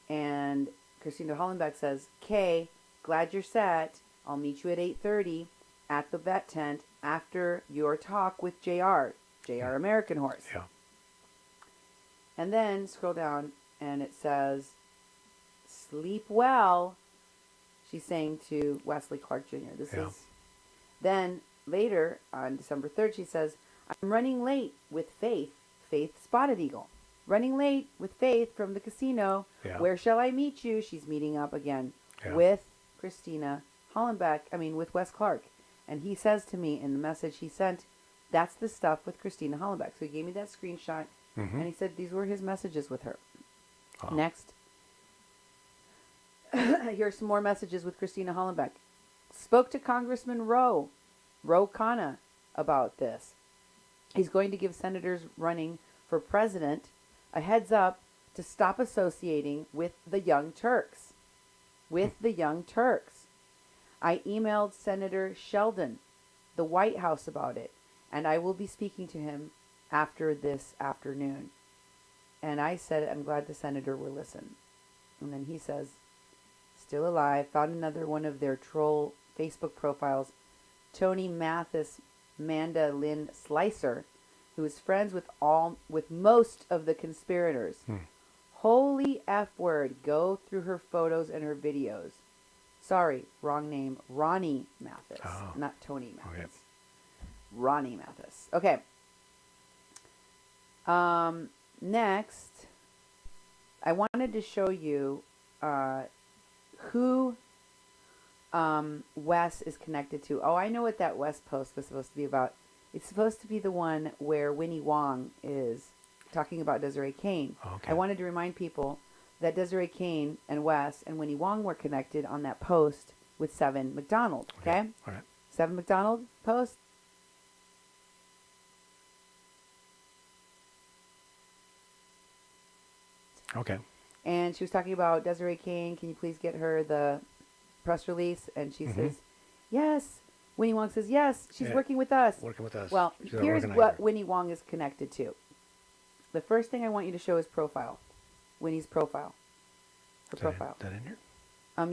And Christina Hollenbeck says, Kay, glad you're set. I'll meet you at 8:30 at the vet tent after your talk with JR American Horse. Yeah. And then scroll down and it says, sleep well, she's saying to Wesley Clark Jr. This Yeah. is then later on December 3rd, she says, I'm running late with Faith Spotted Eagle. Running late with Faith from the casino. Yeah. Where shall I meet you? She's meeting up again with Christina Hollenbeck, with Wes Clark. And he says to me in the message he sent, that's the stuff with Christina Hollenbeck. So he gave me that screenshot, and he said these were his messages with her. Oh. Next. Here's some more messages with Christina Hollenbeck. Spoke to Congressman Ro Khanna about this. He's going to give senators running for president a heads up to stop associating with the Young Turks. I emailed Senator Sheldon, the White House, about it, and I will be speaking to him after this afternoon. And I said, I'm glad the senator will listen. And then he says, still alive, found another one of their troll Facebook profiles, Tony Mathis Manda Lynn Slicer, who is friends with most of the conspirators. Holy F word, go through her photos and her videos. Sorry, wrong name. Ronnie Mathis, not Tony Mathis. Okay. Ronnie Mathis. Okay. Next, I wanted to show you who Wes is connected to. Oh, I know what that Wes post was supposed to be about. It's supposed to be the one where Winnie Wong is talking about Desiree Kane. Oh, okay. I wanted to remind people that Desiree Kane and Wes and Winnie Wong were connected on that post with Seven McDonald. Okay? All right. Seven McDonald post. Okay. And she was talking about Desiree Kane. Can you please get her the press release? And she says, yes. Winnie Wong says, yes, she's working with us. Working with us. Well, She's our here's organizer. what Winnie Wong is connected to. The first thing I want you to show is profile. Winnie's profile. Her profile. Is that in here?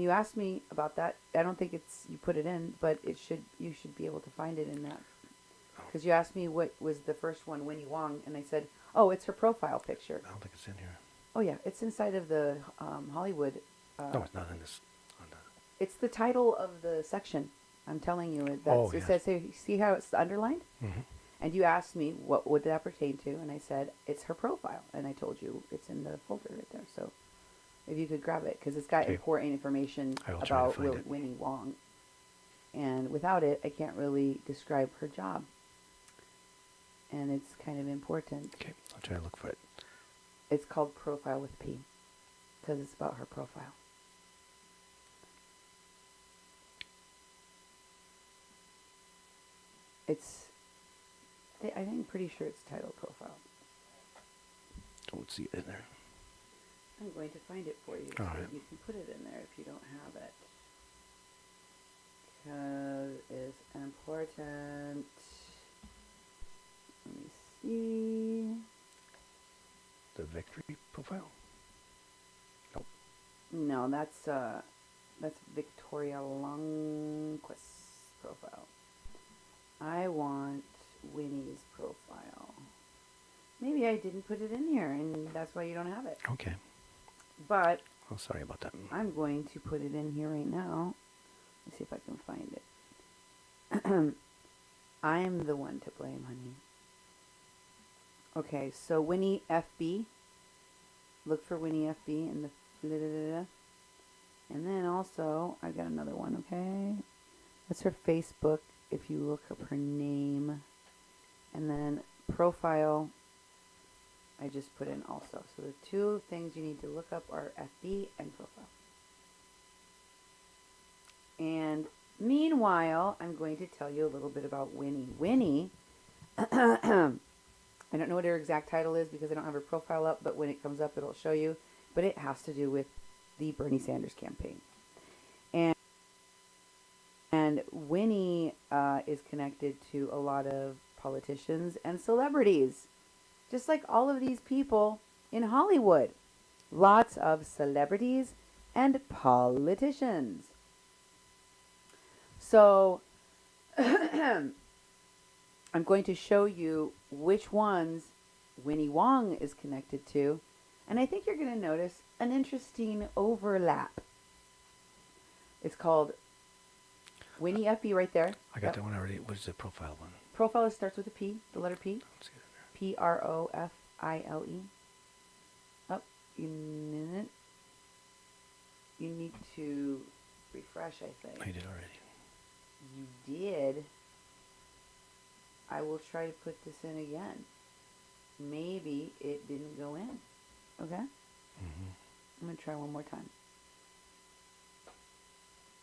You asked me about that. I don't think you put it in, but you should be able to find it in that. Because you asked me what was the first one, Winnie Wong, and I said, oh, it's her profile picture. I don't think it's in here. Oh yeah, it's inside of the Hollywood. No, it's not in this. It's the title of the section. I'm telling you, it yes. says, hey, see how it's underlined? Mm-hmm. And you asked me what would that pertain to, and I said it's her profile, and I told you it's in the folder right there. So if you could grab it, because it's got important information I will try to about find it. Winnie Wong, and without it, I can't really describe her job, and it's kind of important. Okay, I'll try to look for it. It's called Profile with P, because it's about her profile. I think pretty sure it's titled Profile. Don't see it in there. I'm going to find it for you so All right. you can put it in there if you don't have it. Because it's important. Let me see. The victory profile? Nope. No, that's Victoria Longquist's profile. I want Winnie's profile. Maybe I didn't put it in here, and that's why you don't have it. Okay. But Oh, sorry about that. I'm going to put it in here right now. Let's see if I can find it. I'm the one to blame, honey. Okay, so Winnie FB. Look for Winnie FB in the... And then also, I got another one, okay? That's her Facebook, if you look up her name. And then profile, I just put in also. So the two things you need to look up are FB and profile. And Meanwhile, I'm going to tell you a little bit about Winnie. Winnie, I don't know what her exact title is because I don't have her profile up, but when it comes up, it'll show you. But it has to do with the Bernie Sanders campaign. And Winnie is connected to a lot of politicians and celebrities, just like all of these people in Hollywood. Lots of celebrities and politicians. So I'm going to show you which ones Winnie Wong is connected to, and I think you're going to notice an interesting overlap. It's called Winnie Effie right there. I got that one already. What is the profile one? Profile starts with a P, the letter P. Let's see it there. Profile. Up, minute. You need to refresh, I think. I did already. You did. I will try to put this in again. Maybe it didn't go in. Okay? Mm-hmm. I'm going to try one more time.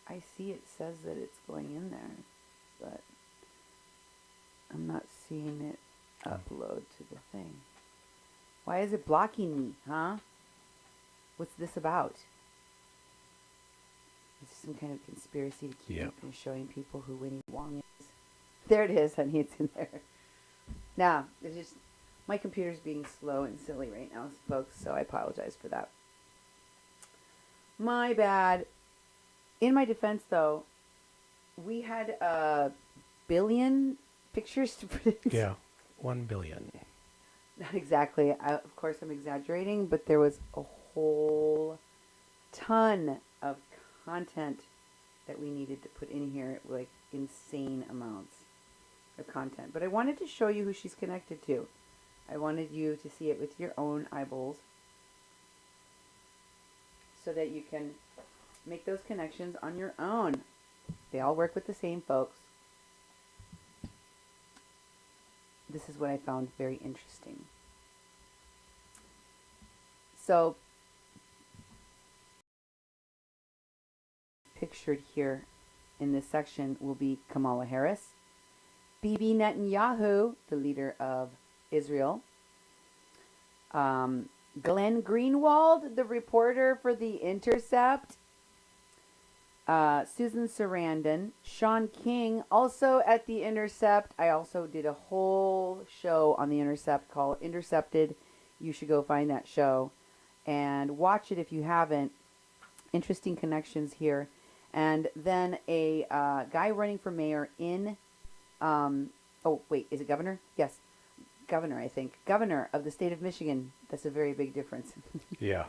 I see it says that it's going in there, but I'm not seeing it upload to the thing. Why is it blocking me, huh? What's this about? Is this some kind of conspiracy to keep me from showing people who Winnie Wong is? There it is, honey. It's in there. Now, it's just my computer's being slow and silly right now, folks, so I apologize for that. My bad. In my defense, though, we had a billion pictures to print. Yeah, 1 billion. Not exactly. Of course, I'm exaggerating, but there was a whole ton of content that we needed to put in here, like insane amounts of content. But I wanted to show you who she's connected to. I wanted you to see it with your own eyeballs so that you can make those connections on your own. They all work with the same folks. This is what I found very interesting. So, pictured here in this section will be Kamala Harris, Bibi Netanyahu, the leader of Israel, Glenn Greenwald, the reporter for The Intercept, Susan Sarandon, Sean King, also at The Intercept. I also did a whole show on The Intercept called Intercepted. You should go find that show and watch it if you haven't. Interesting connections here. And then a guy running for mayor in, oh, wait, is it governor? Yes, governor, I think. Governor of the state of Michigan. That's a very big difference. Yeah.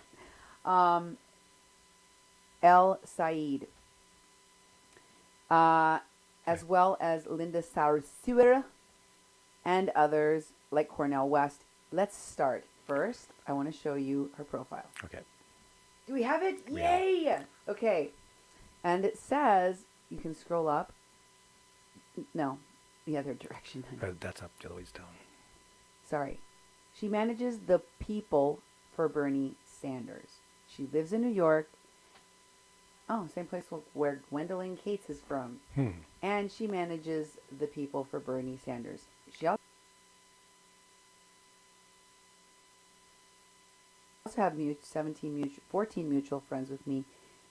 El Said. As well as Linda Sarsour and others like Cornel West. Let's start. First, I want to show you her profile. Okay. Do we have it? Yeah. Yay! Okay. And it says, you can scroll up. No, the other direction. That's up, the other way's down. Sorry. She manages the people for Bernie Sanders. She lives in New York. Oh, same place where Gwendolyn Cates is from. And she manages the people for Bernie Sanders. She also have 14 mutual friends with me,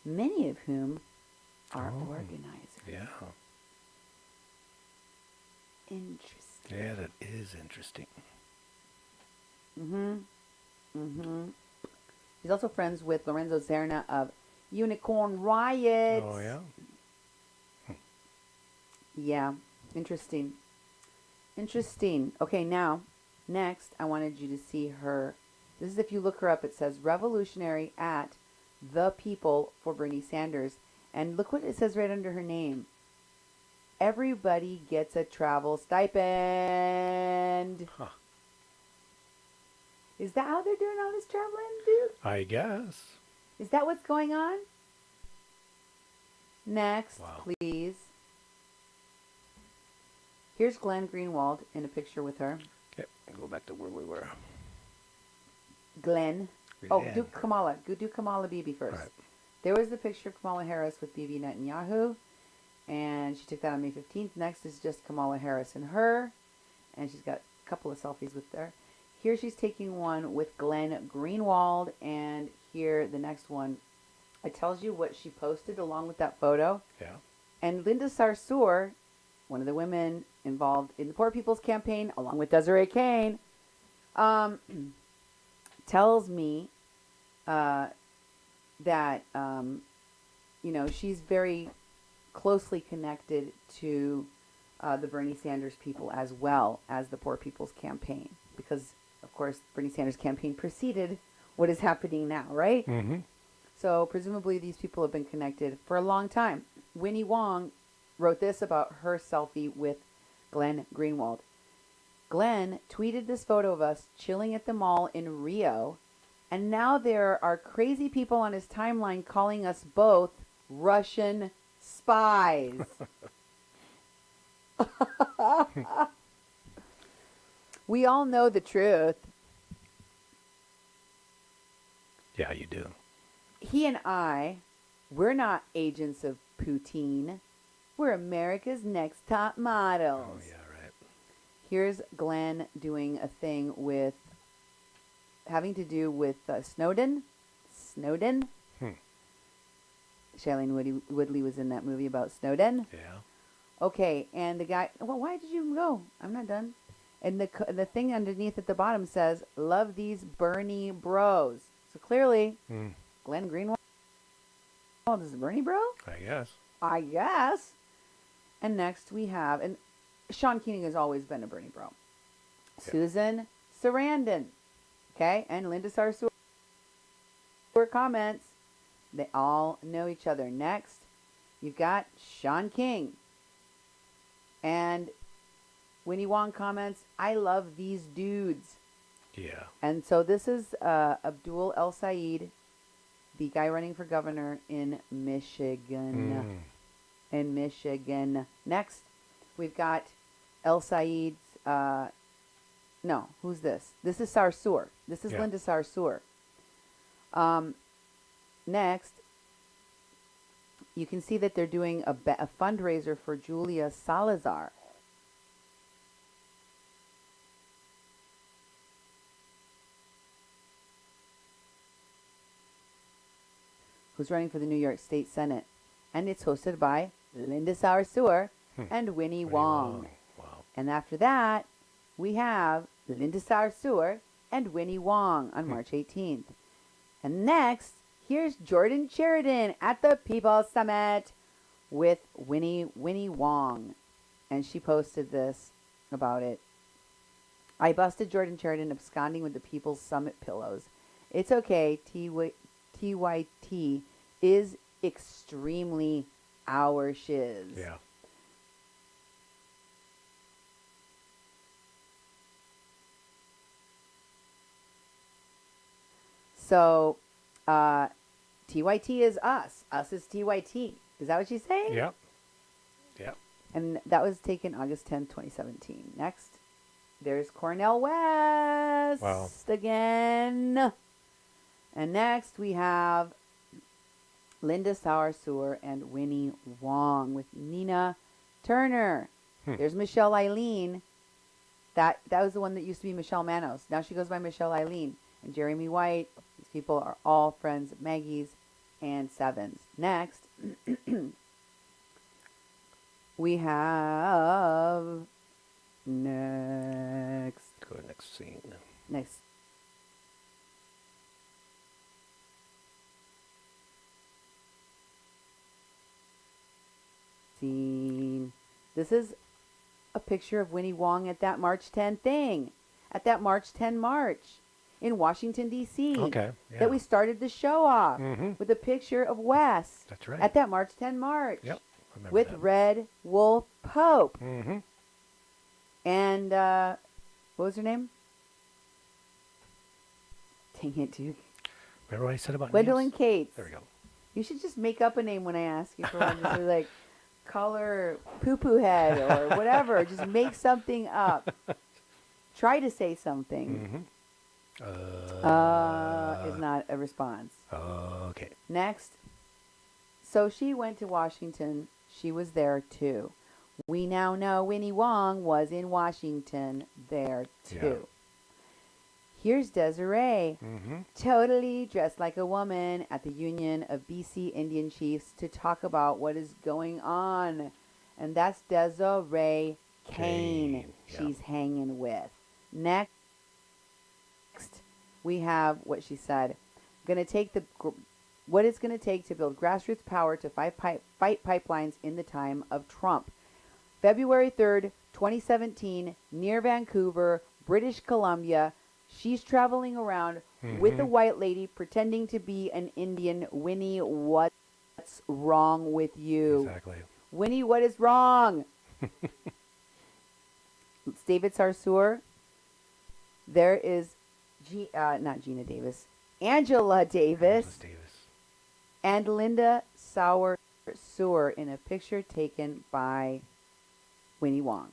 many of whom are organizers. Yeah. Interesting. Yeah, that is interesting. He's also friends with Lorenzo Zerna of Unicorn Riots. Oh, yeah? Yeah, interesting. Okay, now, next, I wanted you to see her. This is if you look her up, it says revolutionary at the people for Bernie Sanders. And look what it says right under her name. Everybody gets a travel stipend. Huh. Is that how they're doing all this traveling, dude? I guess. Is that what's going on? Next, Wow. please. Here's Glenn Greenwald in a picture with her. Okay, go back to where we were. Glenn. Oh, Yeah. do Kamala. Go do Kamala Bibi first. Right. There was the picture of Kamala Harris with Bibi Netanyahu. And she took that on May 15th. Next is just Kamala Harris and her. And she's got a couple of selfies with her. Here she's taking one with Glenn Greenwald. And here the next one. It tells you what she posted along with that photo. Yeah. And Linda Sarsour, one of the women involved in the Poor People's Campaign, along with Desiree Kane, tells me that, she's very closely connected to the Bernie Sanders people as well as the Poor People's Campaign. Because, of course, Bernie Sanders' campaign preceded what is happening now, right? Mm-hmm. So presumably these people have been connected for a long time. Winnie Wong wrote this about her selfie with Glenn Greenwald. Glenn tweeted this photo of us chilling at the mall in Rio, and now there are crazy people on his timeline calling us both Russian spies. We all know the truth. Yeah, you do. He and I, we're not agents of Putin. We're America's next top models. Oh, yeah, right. Here's Glenn doing a thing with, having to do with Snowden. Snowden. Shailene Woodley was in that movie about Snowden. Yeah. Okay, and the guy, well, why did you go? I'm not done. And the thing underneath at the bottom says, love these Bernie bros. So clearly, Glenn Greenwald is a Bernie bro? I guess. And next we have, and Sean Keating has always been a Bernie bro. Yeah. Susan Sarandon. Okay, and Linda Sarsour comments. They all know each other. Next, you've got Sean King. And Winnie Wong comments, I love these dudes. Yeah. And so this is Abdul El Said, the guy running for governor in Michigan. In Michigan. Next, we've got El Said's, no, who's this? This is Sarsour. This is Linda Sarsour. Next, you can see that they're doing a fundraiser for Julia Salazar. Who's running for the New York State Senate. And it's hosted by Linda Sarsour and Winnie Wong. Wow. And after that, we have Linda Sarsour and Winnie Wong on March 18th. And next, here's Jordan Sheridan at the People's Summit with Winnie Wong. And she posted this about it. I busted Jordan Sheridan absconding with the People's Summit pillows. It's okay, TYT is extremely our shiz. Yeah. So, TYT is us. Us is TYT. Is that what she's saying? Yep. Yep. And that was taken August 10th, 2017. Next, there's Cornel West again. And next we have Linda Sarsour and Winnie Wong with Nina Turner. There's Michelle Eileen. That was the one that used to be Michelle Manos. Now she goes by Michelle Eileen. And Jeremy White. These people are all friends of Maggie's and Seven's. Next, we have next. Go to the next scene. Next. Scene. This is a picture of Winnie Wong at that March 10 thing. At that March 10 march in Washington, D.C. Okay. Yeah. That we started the show off with a picture of Wes. That's right. At that March 10 march. Yep. With that. Red Wolf Pope. Mm-hmm. And, what was her name? Dang it, dude. Remember what I said about Gwendolyn names? Cates. There we go. You should just make up a name when I ask you for one. Just be like, call her Poo Poo Head or whatever. Just make something up. Try to say something. Is not a response. Okay. Next. So she went to Washington. She was there too. We now know Winnie Wong was in Washington there too. Here's Desiree, totally dressed like a woman at the Union of BC Indian Chiefs to talk about what is going on. And that's Desiree Kane she's hanging with. Next, we have what she said. What it's going to take to build grassroots power to fight pipelines in the time of Trump. February 3rd, 2017, near Vancouver, British Columbia. She's traveling around with a white lady pretending to be an Indian. Winnie, what's wrong with you? Exactly. Winnie, what is wrong? It's David Sarsour. There is not Gina Davis, Angela Davis. And Linda Sarsour in a picture taken by Winnie Wong.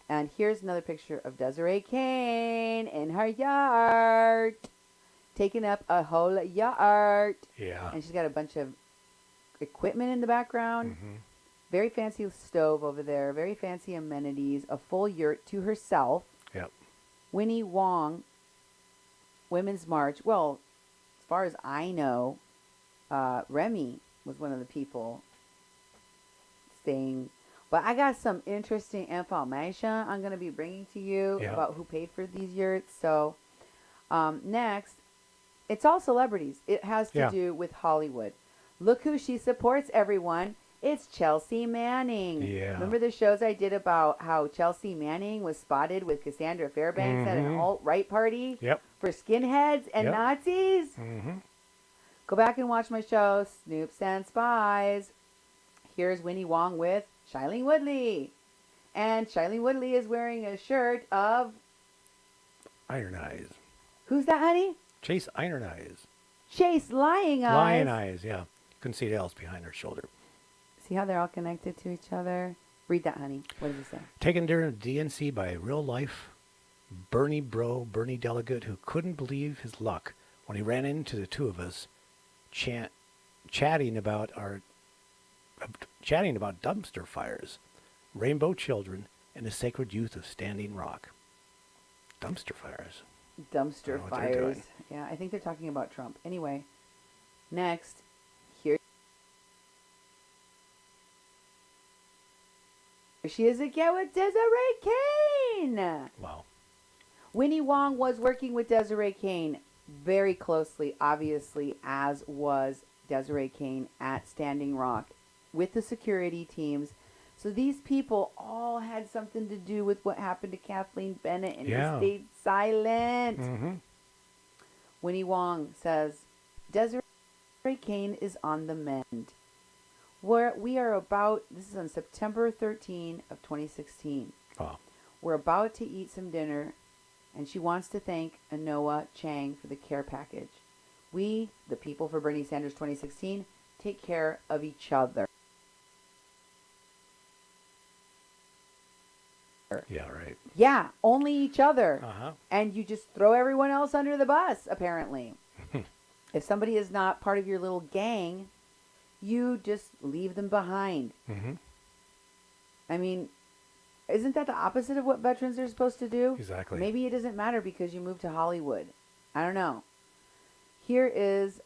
And here's another picture of Desiree Kane in her yard, taking up a whole yard. Yeah. And she's got a bunch of equipment in the background. Very fancy stove over there. Very fancy amenities. A full yurt to herself. Yep. Winnie Wong, Women's March. Well, as far as I know, Remy was one of the people staying. But I got some interesting information I'm going to be bringing to you about who paid for these yurts. So next, it's all celebrities. It has to do with Hollywood. Look who she supports, everyone. It's Chelsea Manning. Yeah. Remember the shows I did about how Chelsea Manning was spotted with Cassandra Fairbanks at an alt-right party for skinheads and Nazis? Go back and watch my show, Snoops and Spies. Here's Winnie Wong with Shailene Woodley. And Shailene Woodley is wearing a shirt of... Iron Eyes. Who's that, honey? Chase Iron Eyes. Chase Lying Eyes. Lion Eyes, yeah. Couldn't see the else behind her shoulder. See how they're all connected to each other? Read that, honey. What does it say? Taken during the DNC by a real-life Bernie delegate who couldn't believe his luck when he ran into the two of us chatting about dumpster fires, rainbow children, and the sacred youth of Standing Rock. Dumpster fires. Dumpster fires. Yeah, I think they're talking about Trump. Anyway, next, here she is again with Desiree Kane. Wow. Winnie Wong was working with Desiree Kane very closely, obviously, as was Desiree Kane at Standing Rock with the security teams. So these people all had something to do with what happened to Kathleen Bennett and they stayed silent. Winnie Wong says, Desiree Kane is on the mend. We are about, this is on September 13 of 2016. Wow. We're about to eat some dinner, and she wants to thank Anoa Chang for the care package. We, the people for Bernie Sanders 2016, take care of each other. Yeah, right. Yeah, only each other. Uh-huh. And you just throw everyone else under the bus, apparently. If somebody is not part of your little gang, you just leave them behind. I mean, isn't that the opposite of what veterans are supposed to do? Exactly. Maybe it doesn't matter because you moved to Hollywood. I don't know. Here is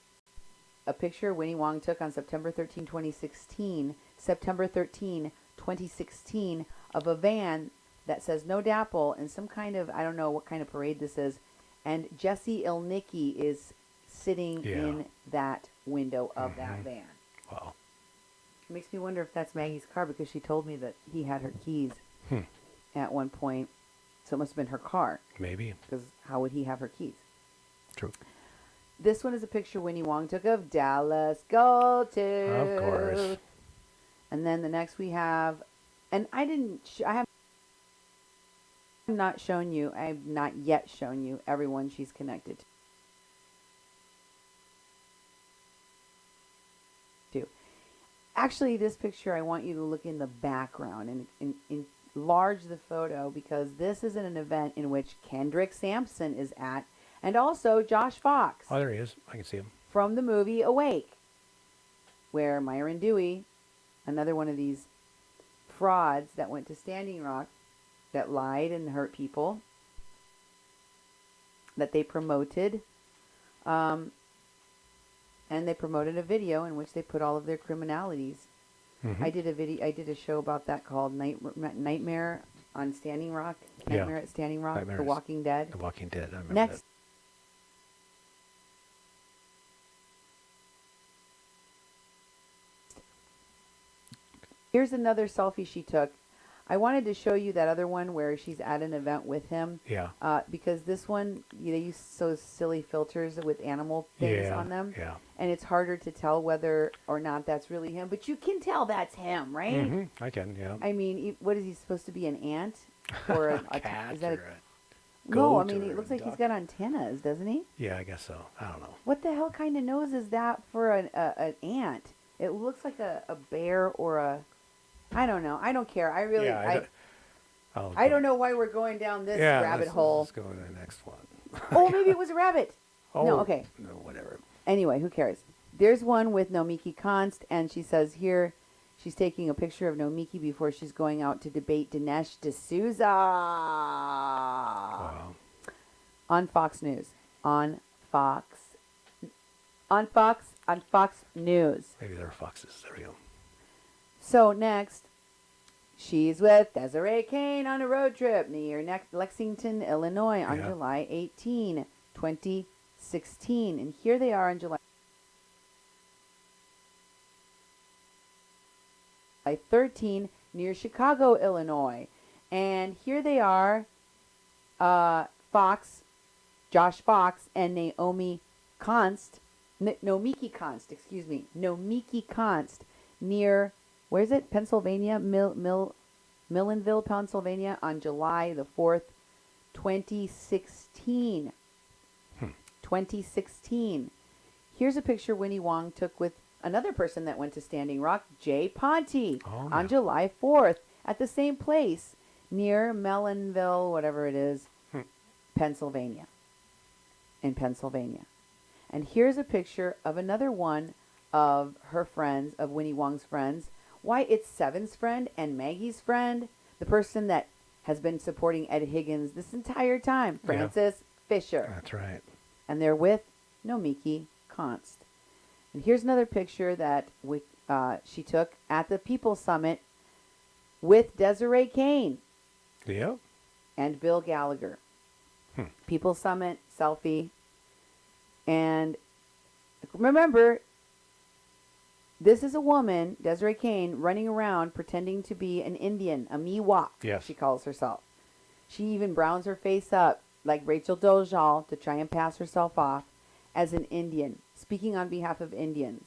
a picture Winnie Wong took on September 13, 2016. September 13, 2016, of a van that says No Dapple and some kind of, I don't know what kind of parade this is. And Jesse Ilnicki is sitting in that window of that van. Wow. It makes me wonder if that's Maggie's car because she told me that he had her keys at one point. So it must have been her car. Maybe. Because how would he have her keys? True. This one is a picture Winnie Wong took of Dallas Goldtooth. Of course. And then the next we have, and I have not shown you, I have not yet shown you everyone she's connected to. Actually, this picture, I want you to look in the background and enlarge the photo because this is an event in which Kendrick Sampson is at and also Josh Fox. Oh, there he is. I can see him. From the movie Awake, where Myron Dewey another one of these frauds that went to Standing Rock that lied and hurt people that they promoted. And they promoted a video in which they put all of their criminalities. I did a show about that called Nightmare on Standing Rock. Nightmare at Standing Rock. The Walking Dead. The Walking Dead. I remember Next. that. Here's another selfie she took. I wanted to show you that other one where she's at an event with him. Yeah. Because this one, they use those silly filters with animal things on them. Yeah. And it's harder to tell whether or not that's really him. But you can tell that's him, right? Mm-hmm. I can, yeah. I mean, what is he supposed to be, an ant? Or a cat? Is that or a no, I goat mean, or it looks a like he's duck? got antennas, doesn't he? Yeah, I guess so. I don't know. What the hell kind of nose is that for an ant? It looks like a bear or a... I don't know. I don't care. I really... Yeah, I don't know why we're going down this rabbit hole. Let's go to the next one. Oh, maybe it was a rabbit. No, okay. No, whatever. Anyway, who cares? There's one with Nomiki Konst, and she says here she's taking a picture of Nomiki before she's going out to debate Dinesh D'Souza Wow. on Fox News. On Fox News. Maybe they're foxes. There we go. So next, she's with Desiree Kane on a road trip near Lexington, Illinois on July 18, 2016. And here they are on July 13 near Chicago, Illinois. And here they are, Josh Fox and Nomiki Konst, Nomiki Konst near, where is it? Pennsylvania, Millenville, Pennsylvania on July the 4th, 2016. 2016. Here's a picture Winnie Wong took with another person that went to Standing Rock, Jay Ponte, on July 4th at the same place near Millenville, whatever it is, Pennsylvania. In Pennsylvania. And here's a picture of another one of her friends, of Winnie Wong's friends. Why, it's Seven's friend and Maggie's friend, the person that has been supporting Ed Higgins this entire time, Frances Fisher. That's right. And they're with Nomiki Konst. And here's another picture that she took at the People Summit with Desiree Kane. Yeah. And Bill Gallagher. People Summit, selfie. And remember, this is a woman, Desiree Kane, running around pretending to be an Indian, a Miwok, she calls herself. She even browns her face up like Rachel Dolezal to try and pass herself off as an Indian, speaking on behalf of Indians.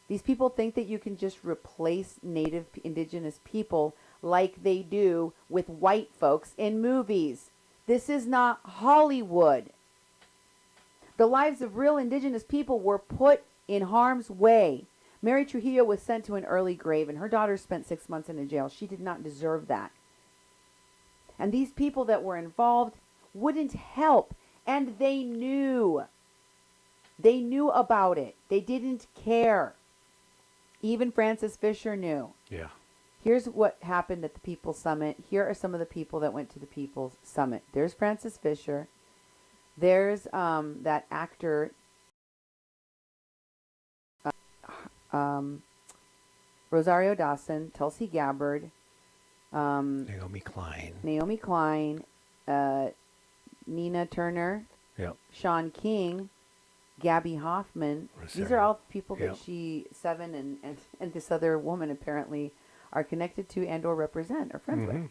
These people think that you can just replace native indigenous people like they do with white folks in movies. This is not Hollywood. The lives of real indigenous people were put in harm's way. Mary Trujillo was sent to an early grave, and her daughter spent 6 months in a jail. She did not deserve that. And these people that were involved wouldn't help, and they knew. They knew about it. They didn't care. Even Frances Fisher knew. Yeah. Here's what happened at the People's Summit. Here are some of the people that went to the People's Summit. There's Frances Fisher. There's that actor, Rosario Dawson, Tulsi Gabbard, Naomi Klein, Nina Turner, Sean King, Gabby Hoffman. These are all people that Seven and this other woman apparently are connected to and or represent or friends with.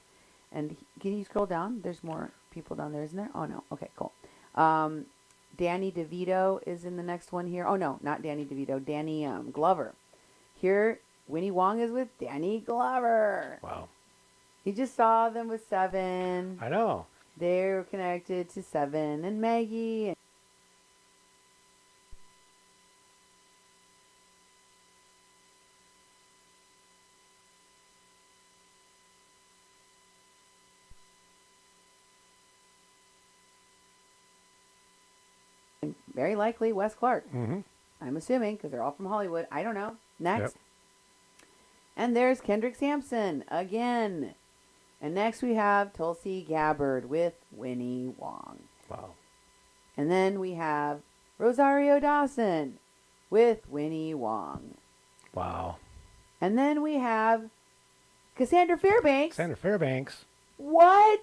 And can you scroll down? There's more people down there, isn't there? Oh, no. Okay, cool. Danny DeVito is in the next one here. Oh, no, not Danny DeVito. Danny Glover. Here, Winnie Wong is with Danny Glover. Wow. He just saw them with Seven. I know. They're connected to Seven and Maggie. Very likely Wes Clark. I'm assuming, because they're all from Hollywood. I don't know. Next. And there's Kendrick Sampson again. And next we have Tulsi Gabbard with Winnie Wong. Wow. And then we have Rosario Dawson with Winnie Wong. Wow. And then we have Cassandra Fairbanks. Cassandra Fairbanks. What?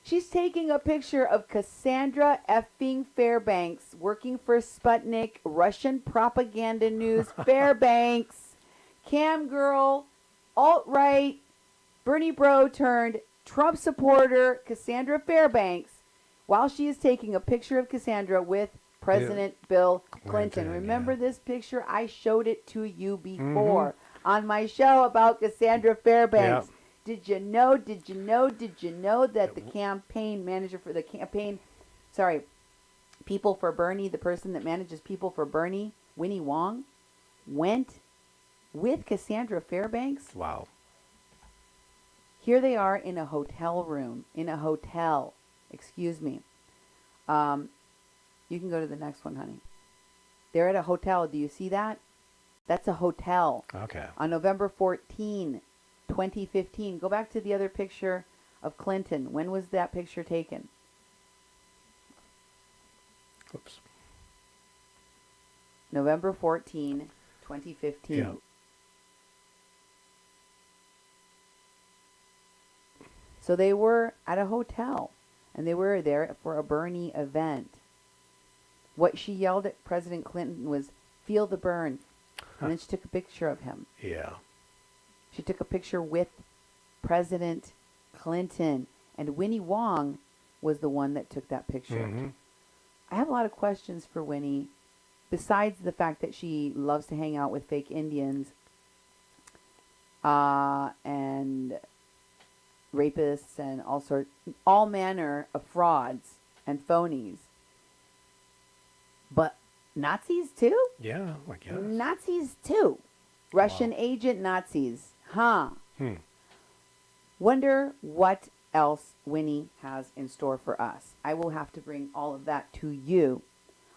She's taking a picture of Cassandra effing Fairbanks working for Sputnik, Russian propaganda news. Fairbanks, cam girl, alt-right, Bernie bro turned Trump supporter, Cassandra Fairbanks, while she is taking a picture of Cassandra with President Bill Clinton. Remember yeah. this picture? I showed it to you before on my show about Cassandra Fairbanks. Yep. Did you know that the campaign manager for the campaign, People for Bernie, the person that manages People for Bernie, Winnie Wong, went with Cassandra Fairbanks? Wow. Here they are in a hotel room, excuse me. You can go to the next one, honey. They're at a hotel. Do you see that? That's a hotel. Okay. On November 14, 2015. Go back to the other picture of Clinton. When was that picture taken? Oops. November 14, 2015. Yeah. So they were at a hotel, and they were there for a Bernie event. What she yelled at President Clinton was, "Feel the burn." And then she took a picture of him. Yeah. She took a picture with President Clinton. And Winnie Wong was the one that took that picture. Mm-hmm. I have a lot of questions for Winnie, besides the fact that she loves to hang out with fake Indians and rapists and all manner of frauds and phonies. But Nazis too? Yeah, I guess. Nazis too. Russian agent Nazis. Huh. Wonder what else Winnie has in store for us. I will have to bring all of that to you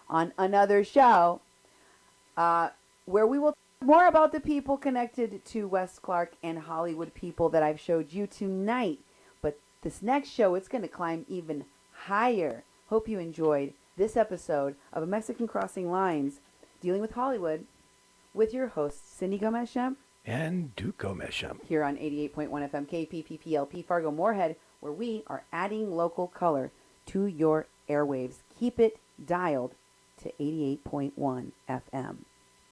on another show where we will talk more about the people connected to Wes Clark and Hollywood people that I've showed you tonight. But this next show, it's going to climb even higher. Hope you enjoyed this episode of A Mexican Crossing Lines, dealing with Hollywood, with your hosts, Cindy Gomez-Schempp And Duke Gomez-Schempp. here on 88.1 FM KPPPLP Fargo Moorhead, where we are adding local color to your airwaves. Keep it dialed to 88.1 FM.